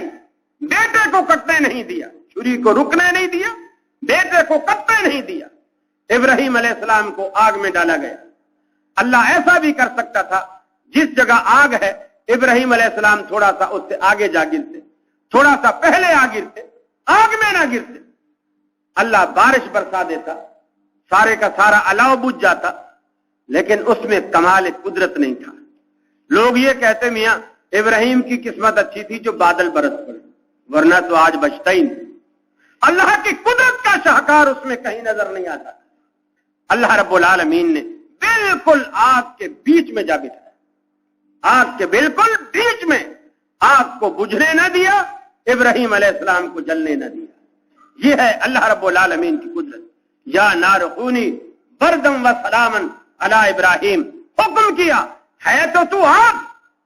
[SPEAKER 2] بیٹے کو کٹنے نہیں دیا، چھری کو رکنے نہیں دیا، بیٹے کو کٹنے نہیں دیا۔ ابراہیم علیہ السلام کو آگ میں ڈالا گیا، اللہ ایسا بھی کر سکتا تھا جس جگہ آگ ہے ابراہیم علیہ السلام تھوڑا سا اس سے آگے جا گرتے، تھوڑا سا پہلے آ گرتے، آگ میں نہ گرتے، اللہ بارش برسا دیتا، سارے کا سارا الاؤ بجھ جاتا، لیکن اس میں کمال قدرت نہیں تھا۔ لوگ یہ کہتے میاں ابراہیم کی قسمت اچھی تھی جو بادل برس پڑے، ورنہ تو آج بچتا ہی نہیں۔ اللہ کی قدرت کا شاہکار اس میں کہیں نظر نہیں آتا۔ اللہ رب العالمین نے بالکل آگ کے بیچ میں جا بٹھایا، آگ کے بالکل بیچ میں، آگ کو بجھنے نہ دیا، ابراہیم علیہ السلام کو جلنے نہ دیا۔ یہ ہے اللہ رب العالمین کی قدرت۔ یا نار کونی بردم و سلامن علی ابراہیم، حکم کیا ہے تو آگ،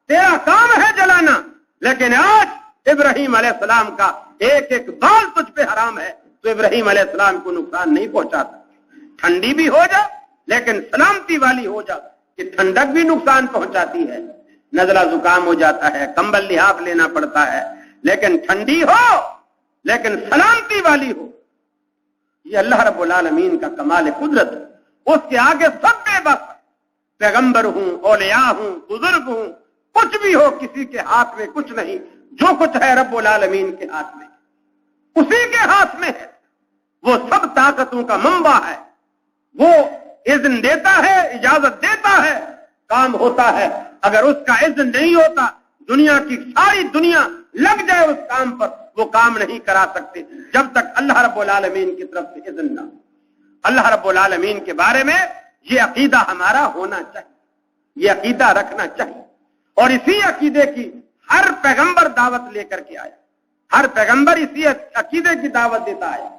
[SPEAKER 2] تیرا کام ہے جلانا، لیکن آج ابراہیم علیہ السلام کا ایک ایک بال تجھ پہ حرام ہے، تو ابراہیم علیہ السلام کو نقصان نہیں پہنچاتا۔ ٹھنڈی بھی ہو جا لیکن سلامتی والی ہو جا، کہ ٹھنڈک بھی نقصان پہنچاتی ہے، نزلہ زکام ہو جاتا ہے، کمبل لحاف لینا پڑتا ہے، لیکن ٹھنڈی ہو لیکن سلامتی والی ہو۔ یہ اللہ رب العالمین کا کمال قدرت ہے، اس کے آگے سب بے بس، پیغمبر ہوں، اولیاء ہوں، بزرگ ہوں، کچھ بھی ہو، کسی کے ہاتھ میں کچھ نہیں، جو کچھ ہے رب العالمین کے ہاتھ میں، اسی کے ہاتھ میں ہے۔ وہ سب طاقتوں کا منبع ہے، وہ اذن دیتا ہے، اجازت دیتا ہے، کام ہوتا ہے۔ اگر اس کا اذن نہیں ہوتا، دنیا کی ساری دنیا لگ جائے اس کام پر، وہ کام نہیں کرا سکتے جب تک اللہ رب العالمین کی طرف سے اذن نہ ہو۔ اللہ رب العالمین کے بارے میں یہ عقیدہ ہمارا ہونا چاہیے، یہ عقیدہ رکھنا چاہیے، اور اسی عقیدے کی ہر پیغمبر دعوت لے کر کے آیا، ہر پیغمبر اسی عقیدے کی دعوت دیتا آیا،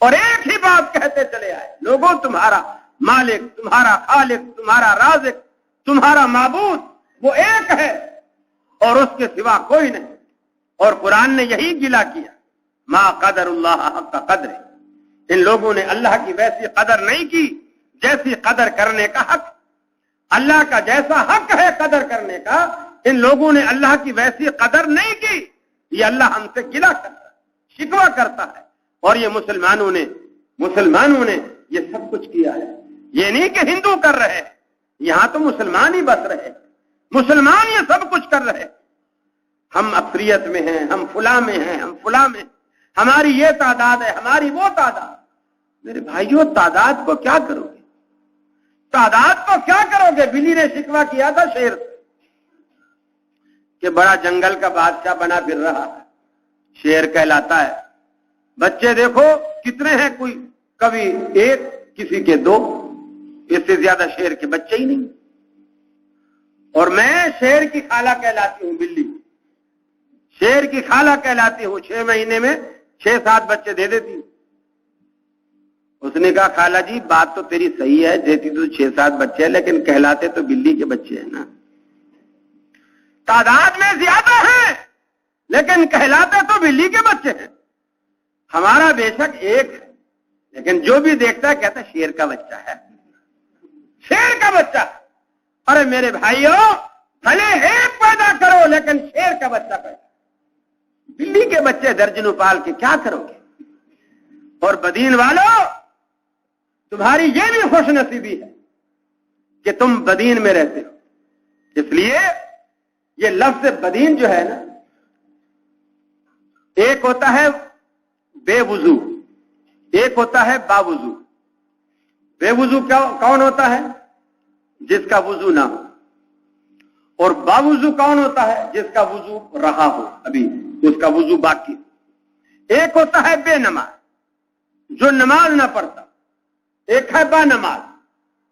[SPEAKER 2] اور ایک ہی بات کہتے چلے آئے، لوگوں تمہارا مالک، تمہارا خالق، تمہارا رازق، تمہارا معبود وہ ایک ہے اور اس کے سوا کوئی نہیں۔ اور قرآن نے یہی گلا کیا، ما قدر اللہ حق قدر، ان لوگوں نے اللہ کی ویسی قدر نہیں کی جیسی قدر کرنے کا حق، اللہ کا جیسا حق ہے قدر کرنے کا، ان لوگوں نے اللہ کی ویسی قدر نہیں کی۔ یہ اللہ ہم سے گلا کرتا ہے، شکوہ کرتا ہے، اور یہ مسلمانوں نے یہ سب کچھ کیا ہے۔ یہ نہیں کہ ہندو کر رہے ہیں، یہاں تو مسلمان ہی بس رہے، مسلمان یہ سب کچھ کر رہے۔ ہم اکثریت میں ہیں، ہم فلاں میں ہیں، ہم فلاں میں، ہماری یہ تعداد ہے، ہماری وہ تعداد. میرے بھائیوں، تعداد کو کیا کرو گے؟ تعداد کو کیا کرو گے؟ بلی نے شکوہ کیا تھا شیر سے کہ بڑا جنگل کا بادشاہ بنا پھر رہا ہے، شیر کہلاتا ہے. بچے دیکھو کتنے ہیں، کوئی کبھی ایک، کسی کے دو، اس سے زیادہ شیر کے بچے ہی نہیں. اور میں شیر کی خالہ کہلاتی ہوں، بلی شیر کی خالہ کہلاتی ہوں. 6 مہینے میں 6-7 بچے دے دیتی ہوں. اس نے کہا خالہ جی بات تو تیری صحیح ہے، دیتی تو 6-7 بچے ہیں، لیکن کہلاتے تو بلی کے بچے ہیں نا. تعداد میں زیادہ ہیں لیکن کہلاتے تو بلی کے بچے ہیں. ہمارا بے شک ایک ہے، لیکن جو بھی دیکھتا ہے کہتا ہے شیر کا بچہ ہے، شیر کا بچہ. ارے میرے بھائیوں، بھلے ایک پیدا کرو لیکن شیر کا بچہ پیدا. بلی کے بچے درجنوں پال کے کیا کرو گے؟ اور بدین والو، تمہاری یہ بھی خوش نصیبی ہے کہ تم بدین میں رہتے ہو. اس لیے یہ لفظ بدین جو ہے نا، ایک ہوتا ہے بے وضو، ایک ہوتا ہے با وضو. بے وضو کون ہوتا ہے؟ جس کا وضو نہ ہو. اور با وضو کون ہوتا ہے؟ جس کا وضو رہا ہو، ابھی اس کا وضو باقی. ایک ہوتا ہے بے نماز، جو نماز نہ پڑھتا. ایک ہے با نماز،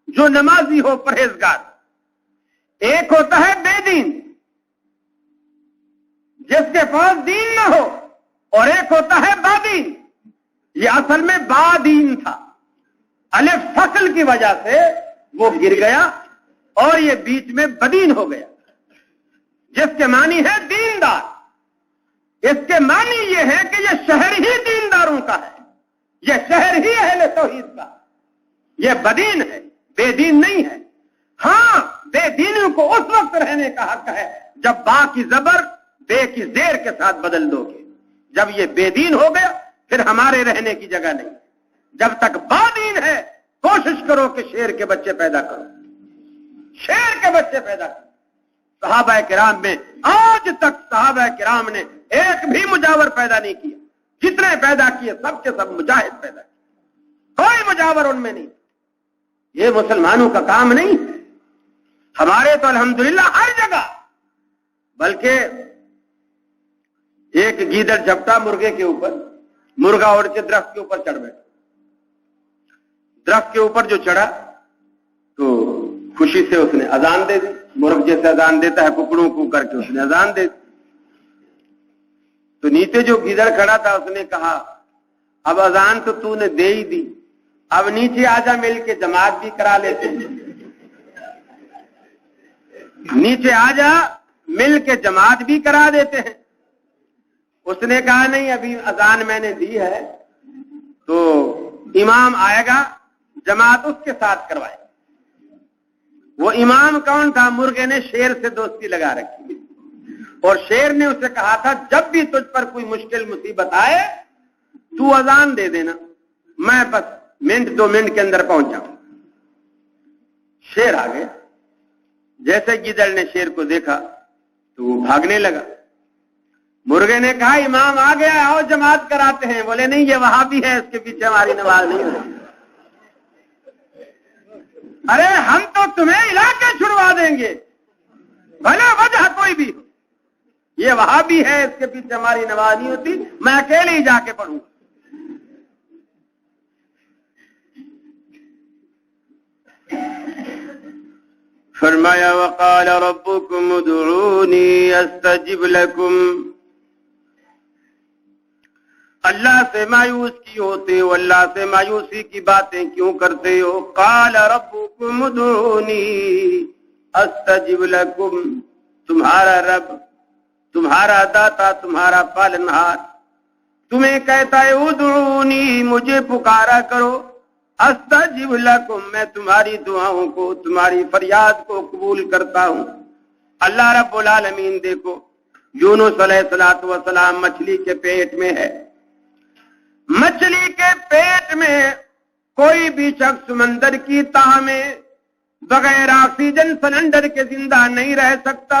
[SPEAKER 2] جو نمازی ہو، پرہیزگار. ایک ہوتا ہے بے دین، جس کے پاس دین نہ ہو. اور ایک ہوتا ہے با دین. یہ اصل میں با دین تھا، الف فصل کی وجہ سے وہ گر گیا اور یہ بیچ میں بدین ہو گیا، جس کے معنی ہے دیندار. اس کے معنی یہ ہے کہ یہ شہر ہی دینداروں کا ہے، یہ شہر ہی اہل توحید کا. یہ بدین ہے، بے دین نہیں ہے. ہاں، بے دینوں کو اس وقت رہنے کا حق ہے جب با کی زبر بے کی زیر کے ساتھ بدل دو گے. جب یہ بے دین ہو گیا پھر ہمارے رہنے کی جگہ نہیں. جب تک با دین ہے کوشش کرو کہ شیر کے بچے پیدا کرو، شیر کے بچے پیدا کرو. صحابہ کرام میں آج تک صحابہ کرام نے ایک بھی مجاور پیدا نہیں کیا. جتنے پیدا کیے سب کے سب مجاہد پیدا کیے، کوئی مجاور ان میں نہیں. یہ مسلمانوں کا کام نہیں ہے. ہمارے تو الحمدللہ ہر جگہ، بلکہ ایک گیدڑ جھپٹا مرغے کے اوپر، مرغا اڑ کے درخت کے اوپر چڑھ بیٹھا. درخت کے اوپر جو چڑھا تو خوشی سے اس نے اذان دے دی. مرغ جیسے اذان دیتا ہے ککڑوں کو کر کے اس نے اذان دے دی. تو نیچے جو گیدڑ کھڑا تھا اس نے کہا اب اذان تو نے دے ہی دی، اب نیچے آجا مل کے جماعت بھی کرا لیتے ہیں. نیچے آجا مل کے جماعت بھی کرا دیتے ہیں. اس نے کہا نہیں، ابھی اذان میں نے دی ہے تو امام آئے گا، جماعت اس کے ساتھ کروائے. وہ امام کون تھا؟ مرغے نے شیر سے دوستی لگا رکھی اور شیر نے اسے کہا تھا جب بھی تجھ پر کوئی مشکل مصیبت آئے تو اذان دے دینا، میں بس 1-2 منٹ کے اندر پہنچ جاؤں. شیر آ گیا. جیسے گیدڑ نے شیر کو دیکھا تو وہ بھاگنے لگا. مرغے نے کہا امام آ گیا، آؤ جماعت کراتے ہیں. بولے نہیں، یہ وہاں بھی ہے، اس کے پیچھے ہماری نماز نہیں ہوتی. ارے ہم تو تمہیں علاقے چھڑوا دیں گے، بھلے وجہ کوئی بھی ہو. یہ وہاں بھی ہے، اس کے پیچھے ہماری نماز نہیں ہوتی، میں اکیلے ہی جا کے پڑھوں. فرمایا وقال ربكم ادعوني استجب لكم. اللہ سے مایوس کیوں ہوتے ہو؟ اللہ سے مایوسی کی باتیں کیوں کرتے ہو؟ قال ربكم ادعوني استجب لكم. تمہارا رب، تمہارا داتا، تمہارا پالنہار تمہیں کہتا ہے ادعونی، مجھے پکارا کرو، استجب لکم، میں تمہاری دعاؤں کو، تمہاری فریاد کو قبول کرتا ہوں. اللہ رب العالمین دیکھو، یونس علیہ السلام مچھلی کے پیٹ میں ہے. مچھلی کے پیٹ میں کوئی بھی شخص سمندر کی تہ میں بغیر آکسیجن سلنڈر کے زندہ نہیں رہ سکتا.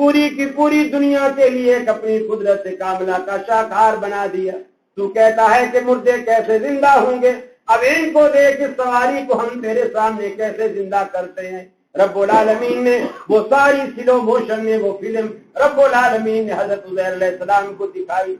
[SPEAKER 2] پوری کی پوری دنیا کے لیے ایک اپنی قدرت کاملہ کا شاہکار بنا دیا. تو کہتا ہے کہ مردے کیسے زندہ ہوں گے؟ اب ان کو دیکھ اس سواری کو ہم تیرے سامنے کیسے زندہ کرتے ہیں. رب العالمین نے وہ ساری سلو موشن میں وہ فلم رب العالمین نے حضرت عزیر علیہ السلام کو دکھائی.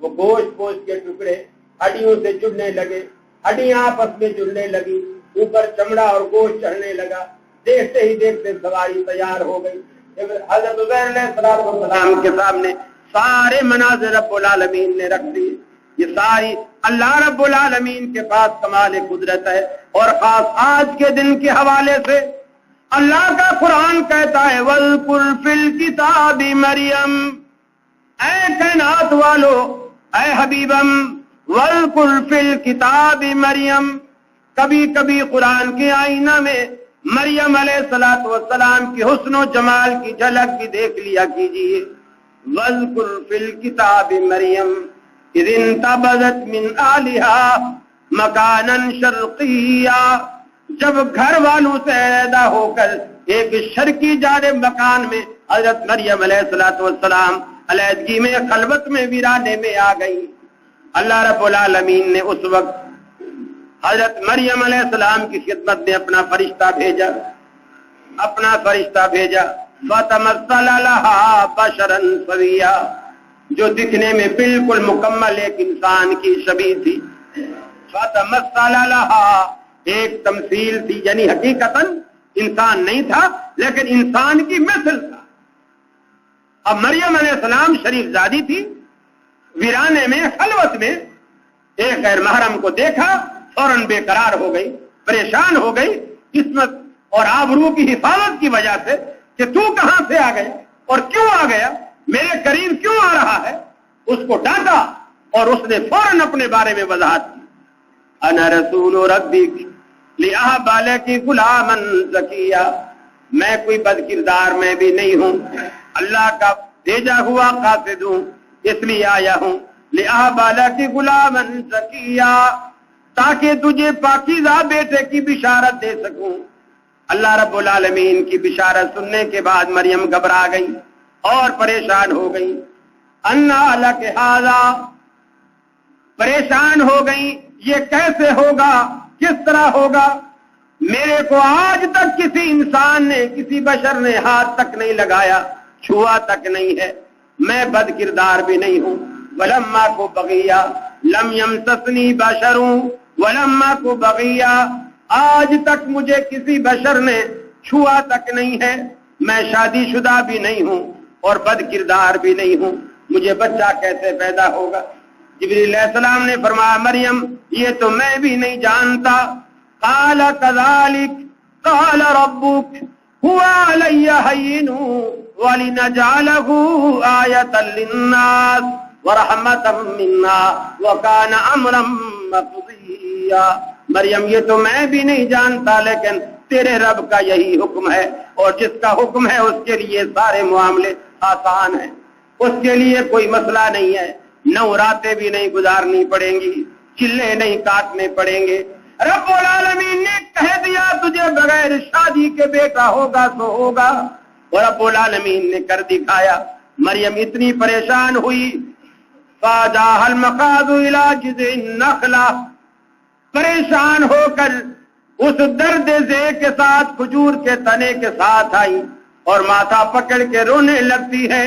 [SPEAKER 2] وہ گوشت کے ٹکڑے ہڈیوں سے جڑنے لگے، ہڈیاں آپس میں جڑنے لگی، اوپر چمڑا اور گوشت چڑھنے لگا. دیکھتے ہی دیکھتے سواری تیار ہو گئی. حضرت عزیر علیہ السلام کے سامنے سارے مناظر رب العالمین نے رکھ دیے. یہ ساری اللہ رب العالمین کے پاس کمال قدرت ہے. اور خاص آج کے دن کے حوالے سے اللہ کا قرآن کہتا ہے وَاذْكُرْ فِي الْكِتَابِ مریم، اے کائنات والو، اے حبیبم، وَاذْكُرْ فِي الْكِتَابِ مریم، کبھی کبھی قرآن کے آئینہ میں مریم علیہ السلام کی حسن و جمال کی جھلک بھی دیکھ لیا کیجیے. وَاذْكُرْ فِي الْكِتَابِ مریم اِذِ انتبذت من آلِهَا مَكَانًا شَرْقِيًّا، جب گھر والوں سے علیحدہ ہو کر ایک شرقی جانب مکان میں حضرت مریم علیہ السلام علیحدگی میں خلوت میں ویرانے میں آ گئی. اللہ رب العالمین نے اس وقت حضرت مریم علیہ السلام کی خدمت میں اپنا فرشتہ بھیجا فَتَمَثَّلَ لَهَا بَشَرًا سَوِيًّا، جو دکھنے میں بالکل مکمل ایک انسان کی شبیہ تھی. فَتَمَثَّلَ لَهَا ایک تمثیل تھی، یعنی حقیقتاً انسان نہیں تھا لیکن انسان کی مثل تھا. اب مریم علیہ السلام شریف زادی تھی، ویرانے میں خلوت میں ایک غیر محرم کو دیکھا، فوراً بے قرار ہو گئی، پریشان ہو گئی قسمت اور آبرو کی حفاظت کی وجہ سے کہ تو کہاں سے آ گیا اور کیوں آ گیا، میرے قریب کیوں آ رہا ہے. اس کو ڈانٹا اور اس نے فوراً اپنے بارے میں وضاحت کی. انا رسول ربک لأہب لکی غلاما زکیا، میں کوئی بد کردار میں بھی نہیں ہوں، اللہ کا بھیجا ہوا قاصد ہوں، اس لیے آیا ہوں. لأہب لکی غلاما زکیا، تاکہ تجھے پاکیزہ بیٹے کی بشارت دے سکوں. اللہ رب العالمین کی بشارت سننے کے بعد مریم گھبرا گئی اور پریشان ہو گئی. انا لک ھذا، پریشان ہو گئی، یہ کیسے ہوگا، کس طرح ہوگا؟ میرے کو آج تک کسی انسان نے، کسی بشر نے ہاتھ تک نہیں لگایا، چھوا تک نہیں ہے، میں بد کردار بھی نہیں ہوں. ولما کو بغیا لم یمسسنی بشر ولما کو بغیا، آج تک مجھے کسی بشر نے چھوا تک نہیں ہے، میں شادی شدہ بھی نہیں ہوں اور بد کردار بھی نہیں ہوں، مجھے بچہ کیسے پیدا ہوگا؟ جبریل علیہ السلام نے فرمایا مریم یہ تو میں بھی نہیں جانتا. قال كذلك قال ربك هو علي هين ولنجعله آية للناس ورحمة منا وكان امرا مقضيا. مریم یہ تو میں بھی نہیں جانتا لیکن تیرے رب کا یہی حکم ہے، اور جس کا حکم ہے اس کے لیے سارے معاملے آسان ہیں، اس کے لیے کوئی مسئلہ نہیں ہے. نوراتیں بھی نہیں گزارنی پڑیں گی، چلے نہیں کاٹنے پڑیں گے. رب العالمین نے کہہ دیا تجھے بغیر شادی کے بیٹا ہوگا تو ہوگا، اور رب العالمین نے کر دکھایا. مریم اتنی پریشان ہوئی، فَجَاءَ الْمَخَاضُ إِلَىٰ جِذْعِ النَّخْلَةِ، پریشان ہو کر اس درد ذے کے ساتھ کھجور کے تنے کے ساتھ آئی اور ماتھا پکڑ کے رونے لگتی ہے.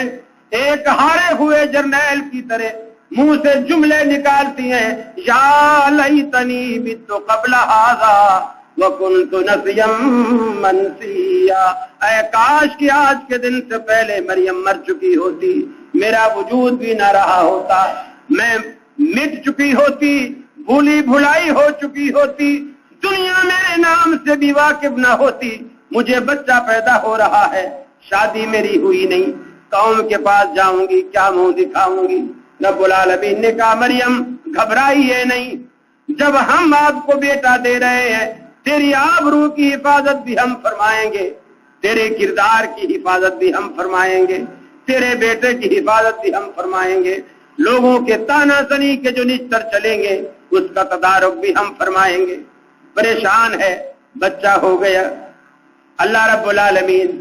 [SPEAKER 2] ایک ہارے ہوئے جرنیل کی طرح منہ سے جملے نکالتی ہیں، یا لیتنی بت قبل ھذا وکنت نسیا منسیا، اے کاش کہ آج کے دن سے پہلے مریم مر چکی ہوتی، میرا وجود بھی نہ رہا ہوتا، میں مٹ چکی ہوتی، بھولی بھلائی ہو چکی ہوتی، دنیا میرے نام سے بھی واقف نہ ہوتی. مجھے بچہ پیدا ہو رہا ہے، شادی میری ہوئی نہیں، قوم کے پاس جاؤں گی، کیا منہ دکھاؤں گی؟ رب العالمین نے کہا مریم گھبرائیے نہیں، جب ہم آپ کو بیٹا دے رہے ہیں تیری آبرو کی حفاظت بھی ہم فرمائیں گے، تیرے کردار کی حفاظت بھی ہم فرمائیں گے، تیرے بیٹے کی حفاظت بھی ہم فرمائیں گے، لوگوں کے تانا زنی کے جو نچتر چلیں گے اس کا تدارک بھی ہم فرمائیں گے. پریشان ہے، بچہ ہو گیا. اللہ رب العالمین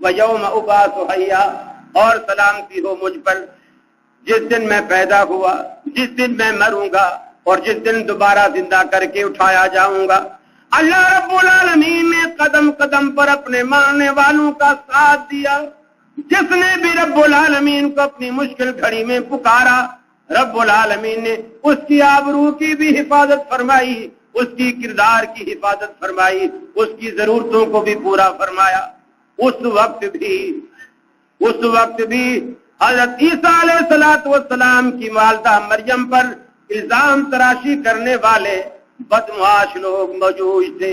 [SPEAKER 2] وَيَوْمَ أُبْعَثُ حَيًّا، اور سلامتی ہو مجھ پر جس دن میں پیدا ہوا، جس دن میں مروں گا اور جس دن دوبارہ زندہ کر کے اٹھایا جاؤں گا۔ اللہ رب العالمین نے قدم قدم پر اپنے ماننے والوں کا ساتھ دیا۔ جس نے بھی رب العالمین کو اپنی مشکل گھڑی میں پکارا، رب العالمین نے اس کی آبرو کی بھی حفاظت فرمائی، اس کی کردار کی حفاظت فرمائی، اس کی ضرورتوں کو بھی پورا فرمایا۔ اس وقت بھی حضرت عیسیٰ علیہ السلام کی والدہ مریم پر الزام تراشی کرنے والے بدمعاش لوگ موجود تھے،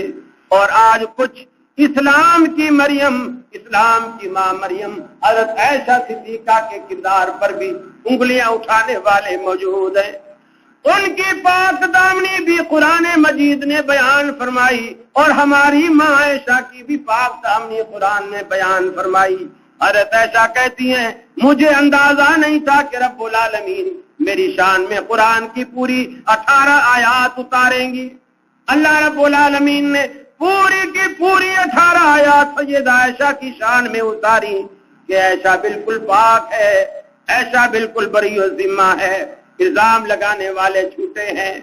[SPEAKER 2] اور آج کچھ اسلام کی ماں مریم حضرت عائشہ صدیقہ کے کردار پر بھی انگلیاں اٹھانے والے موجود ہیں۔ ان کی پاک دامنی بھی قرآن مجید نے بیان فرمائی، اور ہماری ماں عائشہ کی بھی پاک دامنی قرآن نے بیان فرمائی۔ حضرت عائشہ کہتی ہیں مجھے اندازہ نہیں تھا کہ رب العالمین میری شان میں قرآن کی پوری 18 آیات اتاریں گی۔ اللہ رب العالمین نے پوری کی پوری 18 آیات سیدہ عائشہ کی شان میں اتاری کہ عائشہ بالکل پاک ہے، عائشہ بالکل بری الذمہ ہے، الزام لگانے والے جھوٹے ہیں۔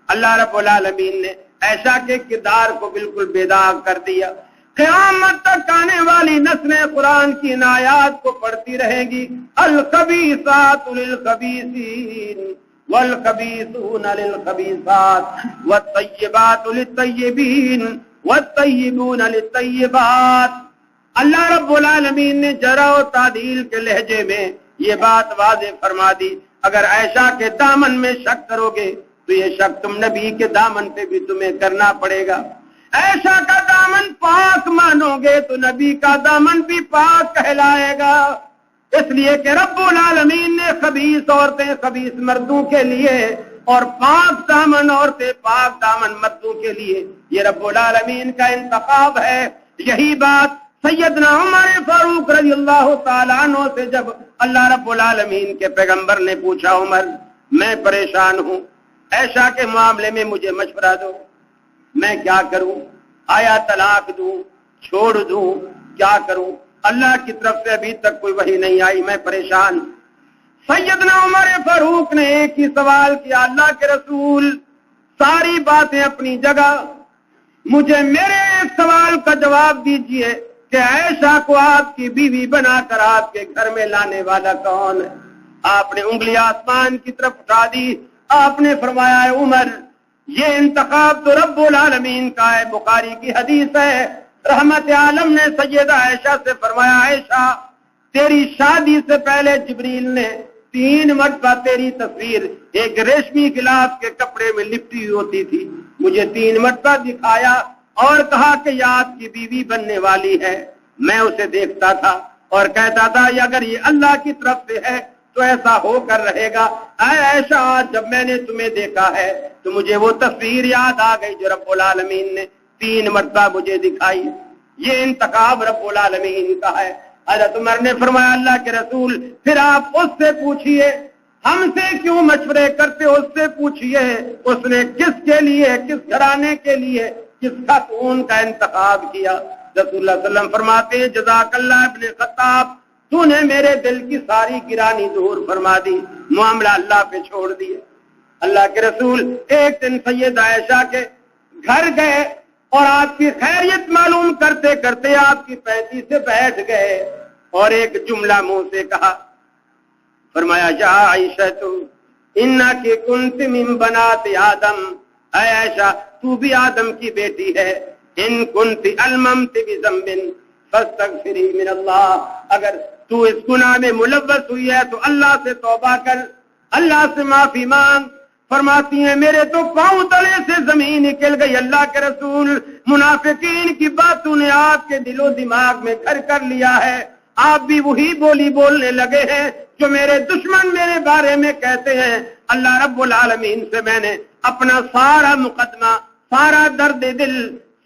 [SPEAKER 2] اللہ رب العالمین نے عائشہ کے کردار کو بالکل بے داغ کر دیا۔ قیامت تک آنے والی نسلیں قرآن کی ان آیات کو پڑھتی رہیں گی۔ الخبیثات للخبیثین والخبیثون للخبیثات والطیبات للطیبین والطیبون للطیبات۔ اللہ رب العالمین نے جرح و تعدیل کے لہجے میں یہ بات واضح فرما دی۔ اگر عائشہ کے دامن میں شک کرو گے تو یہ شک تم نبی کے دامن پہ بھی تمہیں کرنا پڑے گا۔ عائشہ کا دامن پاک مانو گے تو نبی کا دامن بھی پاک کہلائے گا۔ اس لیے کہ رب العالمین نے خبیث عورتیں خبیث مردوں کے لیے اور پاک دامن عورتیں پاک دامن مردوں کے لیے، یہ رب العالمین کا انتخاب ہے۔ یہی بات سیدنا عمر فاروق رضی اللہ تعالیٰ عنہ سے جب اللہ رب العالمین کے پیغمبر نے پوچھا، عمر میں پریشان ہوں، عائشہ کے معاملے میں مجھے مشورہ دو، میں کیا کروں؟ آیا طلاق دوں، چھوڑ دوں، کیا کروں؟ اللہ کی طرف سے ابھی تک کوئی وحی نہیں آئی، میں پریشان۔ سیدنا عمر فاروق نے ایک ہی سوال کیا، اللہ کے رسول ساری باتیں اپنی جگہ، مجھے میرے ایک سوال کا جواب دیجئے کہ عائشہ کو آپ کی بیوی بنا کر آپ کے گھر میں لانے والا کون ہے؟ آپ نے انگلی آسمان کی طرف اٹھا دی، آپ نے فرمایا، ہے عمر یہ انتخاب تو رب العالمین کا ہے۔ بخاری کی حدیث ہے، رحمت عالم نے سیدہ عائشہ سے فرمایا، عائشہ تیری شادی سے پہلے جبریل نے 3 مرتبہ تیری تصویر ایک ریشمی غلاف کے کپڑے میں لپٹی ہوتی تھی، مجھے 3 مرتبہ دکھایا اور کہا کہ یہ آپ کی بیوی بننے والی ہے۔ میں اسے دیکھتا تھا اور کہتا تھا اگر یہ اللہ کی طرف سے ہے تو ایسا ہو کر رہے گا۔ اے عائشہ جب میں نے تمہیں دیکھا ہے تو مجھے وہ تصویر یاد آ گئی جو رب العالمین نے 3 مرتبہ مجھے دکھائی۔ یہ انتخاب رب العالمین کا ہے۔ حضرت عمر نے فرمایا، اللہ کے رسول پھر آپ اس سے پوچھئے، ہم سے کیوں مشورے کرتے؟ اس سے پوچھئے اس نے کس کے لیے، کس گھرانے کے لیے، کس خاتون کا انتخاب کیا۔ رسول اللہ صلی اللہ علیہ وسلم فرماتے ہیں، جزاک اللہ ابن خطاب، تو نے میرے دل کی ساری گرانی دور فرما دی، معاملہ اللہ پہ چھوڑ دیا۔ اللہ کے رسول ایک دن سیدہ عائشہ کے گھر گئے اور آپ کی خیریت معلوم کرتے کرتے آپ کی پینتی سے بیٹھ گئے اور ایک جملہ منہ سے کہا، فرمایا، یا عائشہ تو انکی کنت من بنات آدم، اے عائشہ تو بھی آدم کی بیٹی ہے، ان کنت الممت بذنب فاستغفری من اللہ، اگر تو اس گناہ میں ملوث ہوئی ہے تو اللہ سے توبہ کر، اللہ سے معافی مانگ۔ فرماتی ہیں میرے تو پاؤں تلے سے زمین نکل گئی۔ اللہ کے رسول منافقین کی باتوں نے آپ کے دل و دماغ میں گھر کر لیا ہے، آپ بھی وہی بولی بولنے لگے ہیں جو میرے دشمن میرے بارے میں کہتے ہیں۔ اللہ رب العالمین سے میں نے اپنا سارا مقدمہ، سارا درد دل،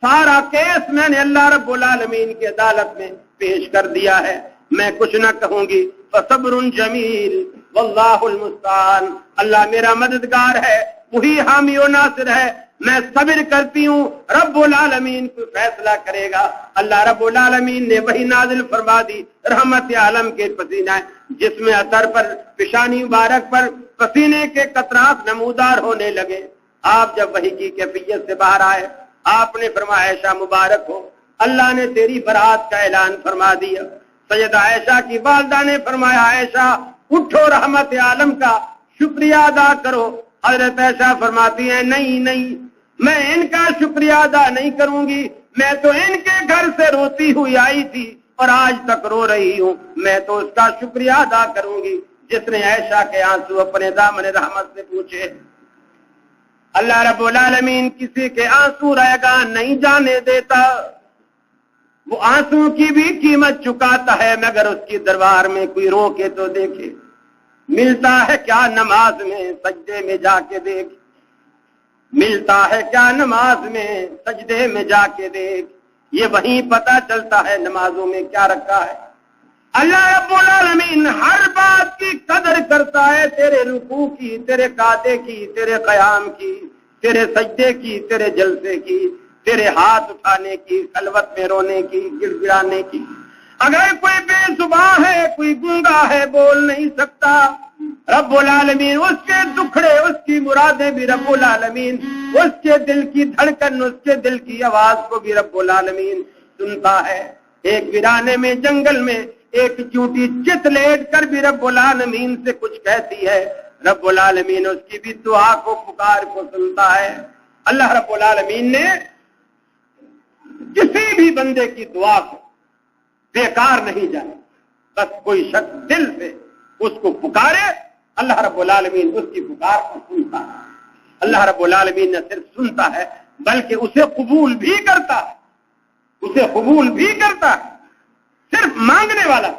[SPEAKER 2] سارا کیس میں نے اللہ رب العالمین کی عدالت میں پیش کر دیا ہے، میں کچھ نہ کہوں گی۔ فصبر جمیل واللہ المستعان، اللہ میرا مددگار ہے، وہی حامی و ناصر ہے، میں صبر کرتی ہوں، رب العالمین کو فیصلہ کرے گا۔ اللہ رب العالمین نے وہی نازل فرما دی رحمت عالم کے پسینہ جس میں اثر پر پیشانی مبارک پر پسینے کے قطرات نمودار ہونے لگے۔ آپ جب وحی کی کیفیت سے باہر آئے، آپ نے فرمایا عائشہ مبارک ہو، اللہ نے تیری برات کا اعلان فرما دیا۔ سیدہ عائشہ کی والدہ نے فرمایا عائشہ اٹھو، رحمت عالم کا شکریہ ادا کرو۔ حضرت عائشہ فرماتی ہیں نہیں نہیں، میں ان کا شکریہ ادا نہیں کروں گی، میں تو ان کے گھر سے روتی ہوئی آئی تھی اور آج تک رو رہی ہوں، میں تو اس کا شکریہ ادا کروں گی جس نے عائشہ کے آنسو اپنے دامن رحمت سے پوچھے۔ اللہ رب العالمین کسی کے آنسو ریگان نہیں جانے دیتا، وہ آنسو کی بھی قیمت چکاتا ہے، مگر اس کی دربار میں کوئی رو کے تو دیکھے، ملتا ہے کیا نماز میں سجدے میں جا کے دیکھ، ملتا ہے کیا نماز میں سجدے میں جا کے دیکھ، یہ وہیں پتہ چلتا ہے نمازوں میں کیا رکھا ہے۔ اللہ رب العالمین ہر بات کی قدر کرتا ہے، تیرے رکوع کی، تیرے قعدے کی، تیرے قیام کی، تیرے سجدے کی، تیرے جلسے کی، تیرے ہاتھ اٹھانے کی، خلوت میں رونے کی، گڑ گڑانے کی۔ اگر کوئی بے زبان ہے، کوئی گونگا ہے، بول نہیں سکتا، رب العالمین اس کے دکھڑے، اس کی مرادیں بھی رب العالمین، اس کے دل کی دھڑکن، اس کے دل کی آواز کو بھی رب العالمین سنتا ہے۔ ایک ویرانے میں جنگل میں ایک چونٹی چت لیٹ کر بھی رب العالمین سے کچھ کہتی ہے، رب العالمین اس کی بھی دعا کو، پکار کو سنتا ہے۔ اللہ رب العالمین نے کسی بھی بندے کی دعا کو بیکار نہیں جانے، بس کوئی شخص دل سے اس کو پکارے، اللہ رب العالمین اس کی پکار کو سنتا ہے۔ اللہ رب العالمین نہ صرف سنتا ہے بلکہ اسے قبول بھی کرتا ہے، اسے قبول بھی کرتا ہے، صرف مانگنے والا۔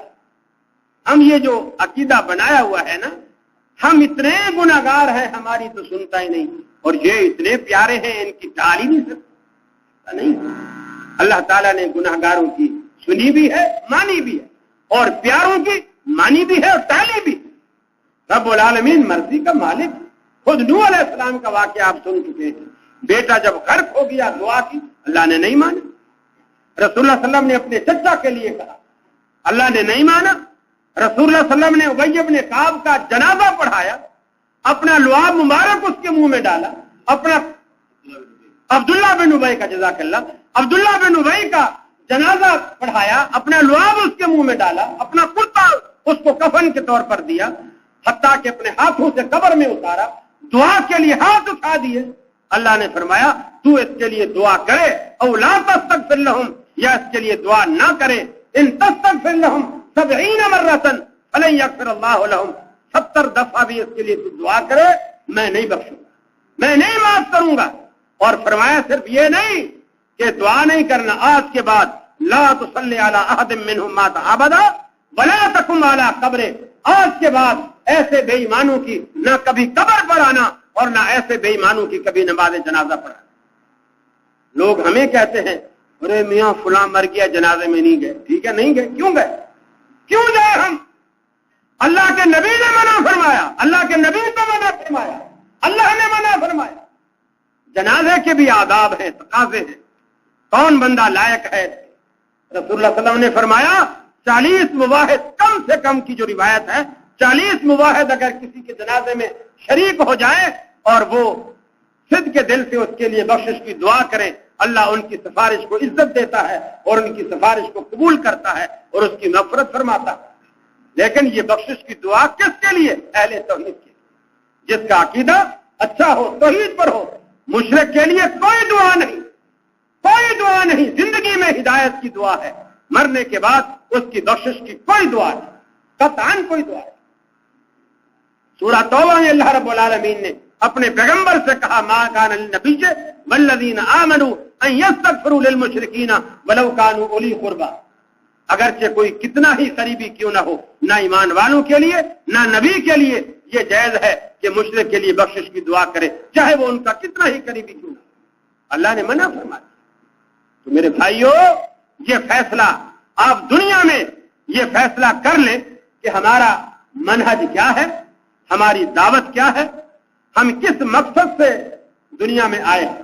[SPEAKER 2] ہم یہ جو عقیدہ بنایا ہوا ہے نا، ہم اتنے گناہگار ہیں، ہماری تو سنتا ہی نہیں، اور یہ اتنے پیارے ہیں ان کی ٹال ہی نہیں سکتا نہیں۔ اللہ تعالیٰ نے گناہگاروں کی سنی بھی ہے، مانی بھی ہے، اور پیاروں کی مانی بھی ہے اور ٹالی بھی۔ رب العالمین مرضی کا مالک، خود نوح علیہ السلام کا واقعہ آپ سن چکے ہیں، بیٹا جب غرق ہو گیا دعا کی، اللہ نے نہیں مانا۔ رسول اللہ صلی اللہ علیہ وسلم نے اپنے چچا کے لیے کہا، اللہ نے نہیں مانا۔ رسول اللہ صلی اللہ علیہ وسلم نے ابی بن کعب کا جنازہ پڑھایا، اپنا لعاب مبارک اس کے منہ میں ڈالا، اپنا عبداللہ بن ابی کا، جزاک اللہ، عبداللہ بن ابی کا جنازہ پڑھایا، اپنا لعاب اس کے منہ میں ڈالا، اپنا کرتا اس کو کفن کے طور پر دیا، حتیٰ کہ اپنے ہاتھوں سے قبر میں اتارا، دعا کے لیے ہاتھ اٹھا دیے۔ اللہ نے فرمایا تو اس کے لیے دعا کرے، او لا تستغفر لهم، یا اس کے لیے دعا نہ کرے، ان تستغفر لهم 70 مرة فلن يغفر الله لهم، 70 دفعہ بھی اس کے لیے تو دعا کرے، میں نہیں بخشوں گا، میں نہیں معاف کروں گا۔ اور فرمایا صرف یہ نہیں کہ دعا نہیں کرنا، آج کے بعد لا تصلی علی احد منهم مات ابدا ولا تقم علی قبره، آج کے بعد ایسے بے ایمانوں کی نہ کبھی قبر پر آنا اور نہ ایسے بے ایمانوں کی کبھی نماز جنازہ پڑھنا۔ لوگ ہمیں کہتے ہیں ارے میاں فلاں مر گیا، جنازے میں نہیں گئے، ٹھیک ہے نہیں گئے، کیوں گئے؟ کیوں جائے ہم؟ اللہ کے نبی نے منع فرمایا، اللہ کے نبی نے منع فرمایا، اللہ نے منع فرمایا۔ جنازے کے بھی آداب ہیں، تقاضے ہیں، کون بندہ لائق ہے؟ رسول اللہ صلی اللہ علیہ وسلم نے فرمایا 40 مواحد کم سے کم کی جو روایت ہے، 40 مواحد اگر کسی کے جنازے میں شریک ہو جائے اور وہ صدق کے دل سے اس کے لیے بخشش کی دعا کریں، اللہ ان کی سفارش کو عزت دیتا ہے اور ان کی سفارش کو قبول کرتا ہے اور اس کی مغفرت فرماتا ہے۔ لیکن یہ بخشش کی دعا کس کے لیے؟ اہل توحید کے، جس کا عقیدہ اچھا ہو، توحید پر ہو۔ مشرک کے لیے کوئی دعا نہیں، کوئی دعا نہیں، زندگی میں ہدایت کی دعا ہے، مرنے کے بعد اس کی بخشش کی کوئی دعا نہیں، قطعاً کوئی دعا نہیں۔ سورہ توبہ میں اللہ رب العالمین نے اپنے پیغمبر سے کہا ما کان للنبی والذین آمنوا ان یستغفروا للمشرکین ولو کانوا اولی قربی، اگرچہ کوئی کتنا ہی قریبی کیوں نہ ہو، نہ ایمان والوں کے لیے نہ نبی کے لیے یہ جائز ہے کہ مشرک کے لیے بخشش کی دعا کرے، چاہے وہ ان کا کتنا ہی قریبی کیوں نہ ہو۔ اللہ نے منع فرمایا۔ تو میرے بھائیو، یہ فیصلہ آپ دنیا میں یہ فیصلہ کر لیں کہ ہمارا منہج کیا ہے، ہماری دعوت کیا ہے، ہم کس مقصد سے دنیا میں آئے ہیں۔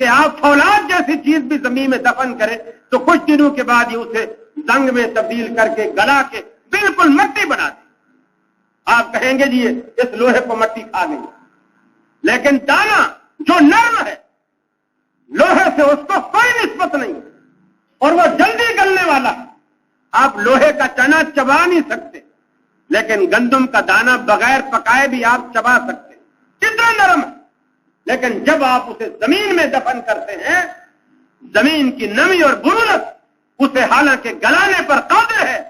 [SPEAKER 2] کہ آپ فولاد جیسی چیز بھی زمین میں دفن کریں تو کچھ دنوں کے بعد یہ اسے زنگ میں تبدیل کر کے گلا کے بالکل مٹی بنا دے. آپ کہیں گے جی اس لوہے کو مٹی کھا گئی. لیکن دانا جو نرم ہے لوہے سے اس کو کوئی نسبت نہیں اور وہ جلدی گلنے والا ہے. آپ لوہے کا چنا چبا نہیں سکتے لیکن گندم کا دانا بغیر پکائے بھی آپ چبا سکتے ہیں. کتنا نرم ہے. لیکن جب آپ اسے زمین میں دفن کرتے ہیں زمین کی نمی اور برولت اسے حالانکہ گلانے پر قادر ہے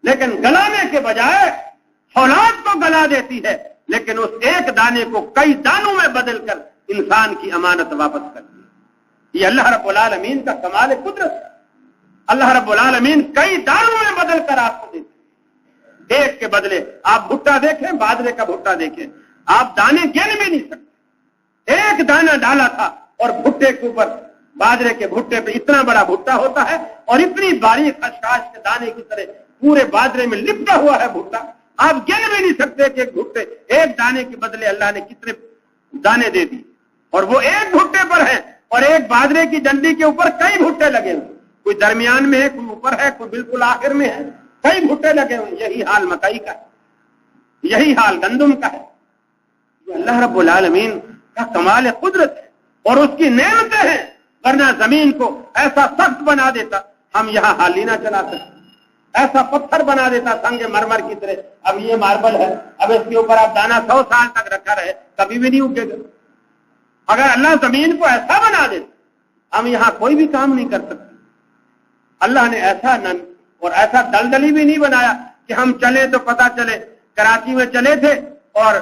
[SPEAKER 2] لیکن گلانے کے بجائے فولاد کو گلا دیتی ہے لیکن اس ایک دانے کو کئی دانوں میں بدل کر انسان کی امانت واپس کرتی ہے. یہ اللہ رب العالمین کا کمال قدرت ہے. اللہ رب العالمین کئی دانوں میں بدل کر آپ کو دیتے ہیں. ایک کے بدلے آپ بھٹا دیکھیں, باجرے کا بھٹا دیکھیں, آپ دانے گن بھی نہیں سکتے. ایک دانہ ڈالا تھا اور بھٹے کے اوپر باجرے کے بھٹے پہ اتنا بڑا بھٹا ہوتا ہے اور اتنی باریک خشخاش کے دانے کی طرح پورے باجرے میں لپٹا ہوا ہے بھٹا. آپ گن بھی نہیں سکتے کہ ایک بھٹے ایک دانے کے بدلے اللہ نے کتنے دانے دے دی اور وہ ایک بھٹے پر ہے اور ایک باجرے کی ڈنڈی کے اوپر کئی بھٹے لگے ہوئے, کوئی درمیان میں ہے, کوئی اوپر ہے, کوئی بالکل آخر میں ہے, کئی بھٹے لگے ہوئے. یہی حال مکئی کا ہے, یہی حال گندم کا ہے. یہ اللہ رب العالمین کا کمال قدرت ہے اور اس کی نعمتیں ہیں. ورنہ زمین کو ایسا سخت بنا دیتا ہم یہاں حالی نہ چلا سکتے. ایسا پتھر بنا دیتا سنگ مرمر کی طرح. اب یہ ماربل ہے, اب اس کے اوپر آپ دانا 100 سال تک رکھا رہے کبھی بھی نہیں اگے گا. اگر اللہ زمین کو ایسا بنا دیتا ہم یہاں کوئی بھی کام نہیں کر سکتے. اللہ نے ایسا نن اور ایسا دلدلی بھی نہیں بنایا کہ ہم چلے تو پتا چلے کراچی میں چلے تھے اور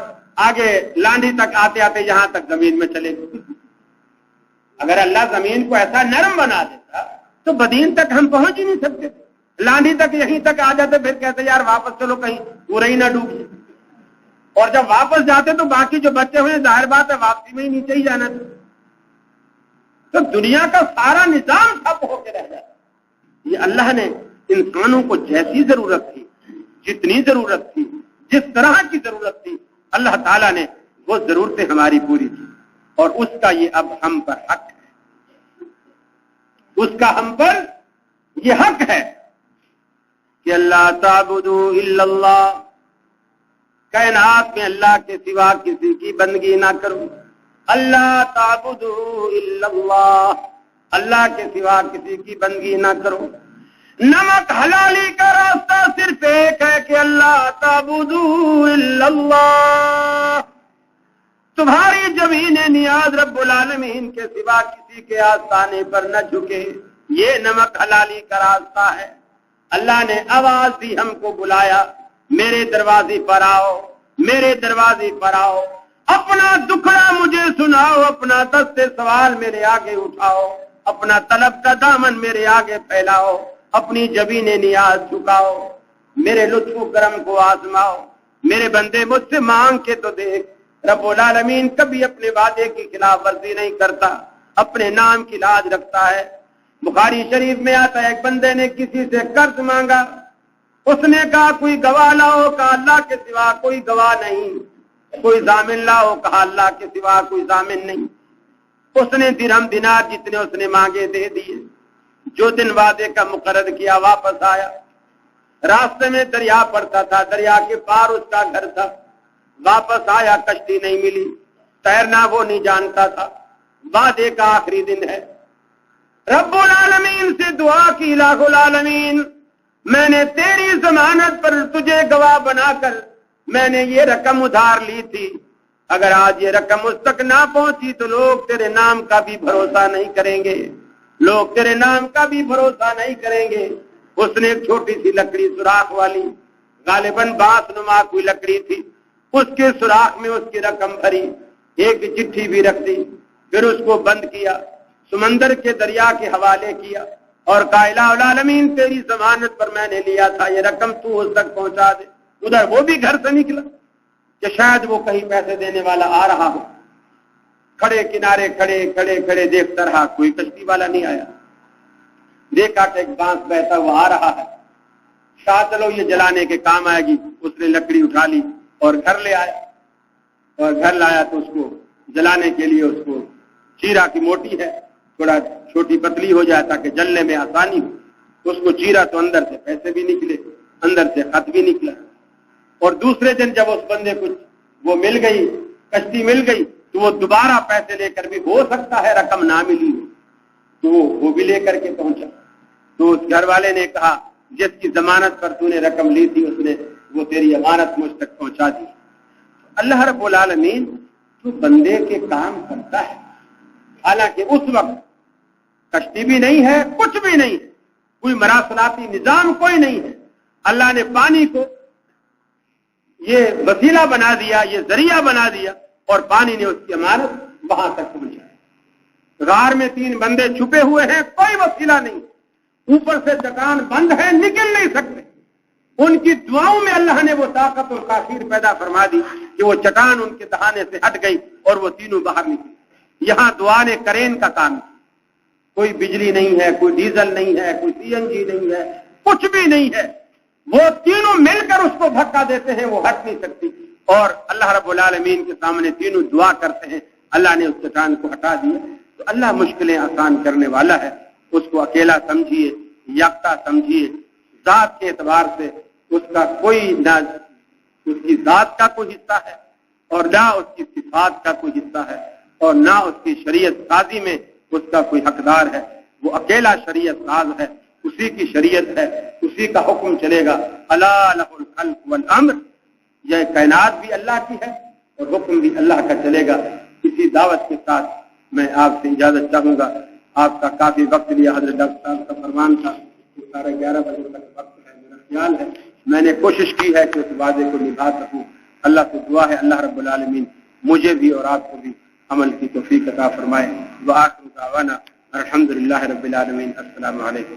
[SPEAKER 2] آگے لانڈی تک آتے آتے یہاں تک زمین میں چلے گئے. اگر اللہ زمین کو ایسا نرم بنا دیتا تو بدین تک ہم پہنچ ہی نہیں سکتے. لانڈی تک یہیں تک آ جاتے پھر کہتے یار واپس چلو کہیں پورا ہی نہ ڈوب جائے. اور جب واپس جاتے تو باقی جو بچے ہوئے ظاہر بات ہے واپسی میں ہی نیچے ہی جانا تھا. تو دنیا کا سارا نظام ٹھپ ہو کے رہ جاتا. یہ اللہ نے انسانوں کو جیسی ضرورت تھی, جتنی ضرورت تھی, جس طرح کی ضرورت تھی, اللہ تعالیٰ نے وہ ضرورتیں ہماری پوری کی اور اس کا یہ اب ہم پر حق ہے. اس کا ہم پر یہ حق ہے کہ اللہ تعبدوا الا اللہ, کائنات میں اللہ کے سوا کسی کی بندگی نہ کرو. اللہ تعبدوا الا اللہ, اللہ کے سوا کسی کی بندگی نہ کرو. نمک حلالی کا راستہ صرف ایک ہے کہ اللہ تعبدوا الا اللہ. تمہاری زمین نیاز رب العالمین کے سوا کسی کے آستانے پر نہ جھکے. یہ نمک حلالی کا راستہ ہے. اللہ نے آواز دی, ہم کو بلایا, میرے دروازے پر آؤ, میرے دروازے پر آؤ, اپنا دکھڑا مجھے سناؤ, اپنا دست سوال میرے آگے اٹھاؤ, اپنا طلب کا دامن میرے آگے پھیلاؤ, اپنی جبین نیاز جھکاؤ, میرے لطف و کرم کو آزماؤ. میرے بندے مجھ سے مانگ کے تو دیکھ. رب العالمین کبھی اپنے وعدے کی خلاف ورزی نہیں کرتا, اپنے نام کی لاج رکھتا ہے. بخاری شریف میں آتا ہے ایک بندے نے کسی سے قرض مانگا, اس نے کہا کوئی گواہ لاؤ, کہا اللہ کے سوا کوئی گواہ نہیں. کوئی ضامن لاؤ, کہا اللہ کے سوا کوئی ضامن نہیں. اس نے درہم دینار جتنے اس نے مانگے دے دیے. جو دن وعدے کا مقرر کیا واپس آیا, راستے میں دریا پڑتا تھا, دریا کے پار اس کا گھر تھا. واپس آیا, کشتی نہیں ملی, تیرنا وہ نہیں جانتا تھا. وعدے کا آخری دن ہے, رب العالمین سے دعا کی, الہ العالمین میں نے تیری ضمانت پر تجھے گواہ بنا کر میں نے یہ رقم ادھار لی تھی, اگر آج یہ رقم اس تک نہ پہنچی تو لوگ تیرے نام کا بھی بھروسہ نہیں کریں گے, لوگ تیرے نام کا بھی بھروسہ نہیں کریں گے. اس نے ایک چھوٹی سی لکڑی سوراخ والی, غالباً بانس نما کوئی لکڑی تھی, اس کے سوراخ میں اس کی رقم بھری, ایک چٹھی بھی رکھ دی, پھر اس کو بند کیا, سمندر کے دریا کے حوالے کیا اور کہا الہ العالمین تیری ضمانت پر میں نے لیا تھا, یہ رقم تو اس تک پہنچا دے. ادھر وہ بھی گھر سے نکلا کہ شاید وہ کہیں پیسے دینے والا آ رہا ہو. کھڑے کنارے کھڑے دیکھتا رہا, کوئی کشتی والا نہیں آیا. دیکھا کہ ایک بانس بہتا وہ آ رہا ہے, شاہ چلو یہ جلانے کے کام آئے گی. اس نے لکڑی اٹھا لی اور گھر لے آیا, اور گھر لایا تو اس کو جلانے کے لیے اس کو چیرا کی موٹی ہے, تھوڑا چھوٹی پتلی ہو جائے تاکہ جلنے میں آسانی ہو، اس کو چیرا تو اندر سے پیسے بھی نکلے، اندر سے خط بھی نکلا۔ اور دوسرے دن جب اس بندے کو وہ مل گئی، کشتی مل گئی، تو وہ دوبارہ پیسے لے کر بھی ہو سکتا ہے رقم نہ ملی ہو، تو وہ بھی لے کر کے پہنچا۔ تو اس گھر والے نے کہا جس کی ضمانت پر تو نے رقم لی تھی اس نے وہ تیری امانت مجھ تک پہنچا دی۔ اللہ رب العالمین تو بندے کے کام کرتا ہے، حالانکہ اس وقت کشتی بھی نہیں ہے، کچھ بھی نہیں ہے، کوئی مراسلاتی نظام کوئی نہیں ہے، اللہ نے پانی کو یہ وسیلہ بنا دیا، یہ ذریعہ بنا دیا، اور پانی نے اس کی امانت وہاں تک پہنچائی۔ غار میں 3 بندے چھپے ہوئے ہیں، کوئی وسیلہ نہیں، اوپر سے چٹان بند ہے، نکل نہیں سکتے۔ ان کی دعاؤں میں اللہ نے وہ طاقت اور تاثیر پیدا فرما دی کہ وہ چٹان ان کے دہانے سے ہٹ گئی اور وہ تینوں باہر نکلی۔ یہاں دعا نے کرین کا کام کیا، کوئی بجلی نہیں ہے، کوئی ڈیزل نہیں ہے، کوئی CNG نہیں ہے، کچھ بھی نہیں ہے، وہ تینوں مل کر اس کو دھکا دیتے ہیں، وہ ہٹ نہیں سکتی، اور اللہ رب العالمین کے سامنے تینوں دعا کرتے ہیں، اللہ نے اس چٹان کو ہٹا دیا۔ تو اللہ مشکلیں آسان کرنے والا ہے، اس کو اکیلا سمجھیے، یکتا سمجھیے، ذات کے اعتبار سے اس کا کوئی نہ اس کی ذات کا کوئی حصہ ہے اور نہ اس کی صفات کا کوئی حصہ ہے اور نہ اس کی شریعت سازی میں اس کا کوئی حقدار ہے، وہ اکیلا شریعت ساز ہے، اسی کی شریعت ہے، اسی کا حکم چلے گا۔ الا لہ الخلق والامر، یہ کائنات بھی اللہ کی ہے اور حکم بھی اللہ کا چلے گا۔ اسی دعوت کے ساتھ میں آپ سے اجازت چاہوں گا، آپ کا کافی وقت لیا، حضرت ڈاکٹر صاحب کا فرمان تھا کہ 11:30 بجے تک وقت ہے، میرا خیال ہے میں نے کوشش کی ہے کہ اس وعدے کو نبھا سکوں۔ اللہ سے دعا ہے اللہ رب العالمین مجھے بھی اور آپ کو بھی عمل کی توفیق عطا فرمائے۔ وآخر دعوانا الحمدللہ رب العالمین۔ السلام علیکم۔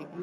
[SPEAKER 1] ایک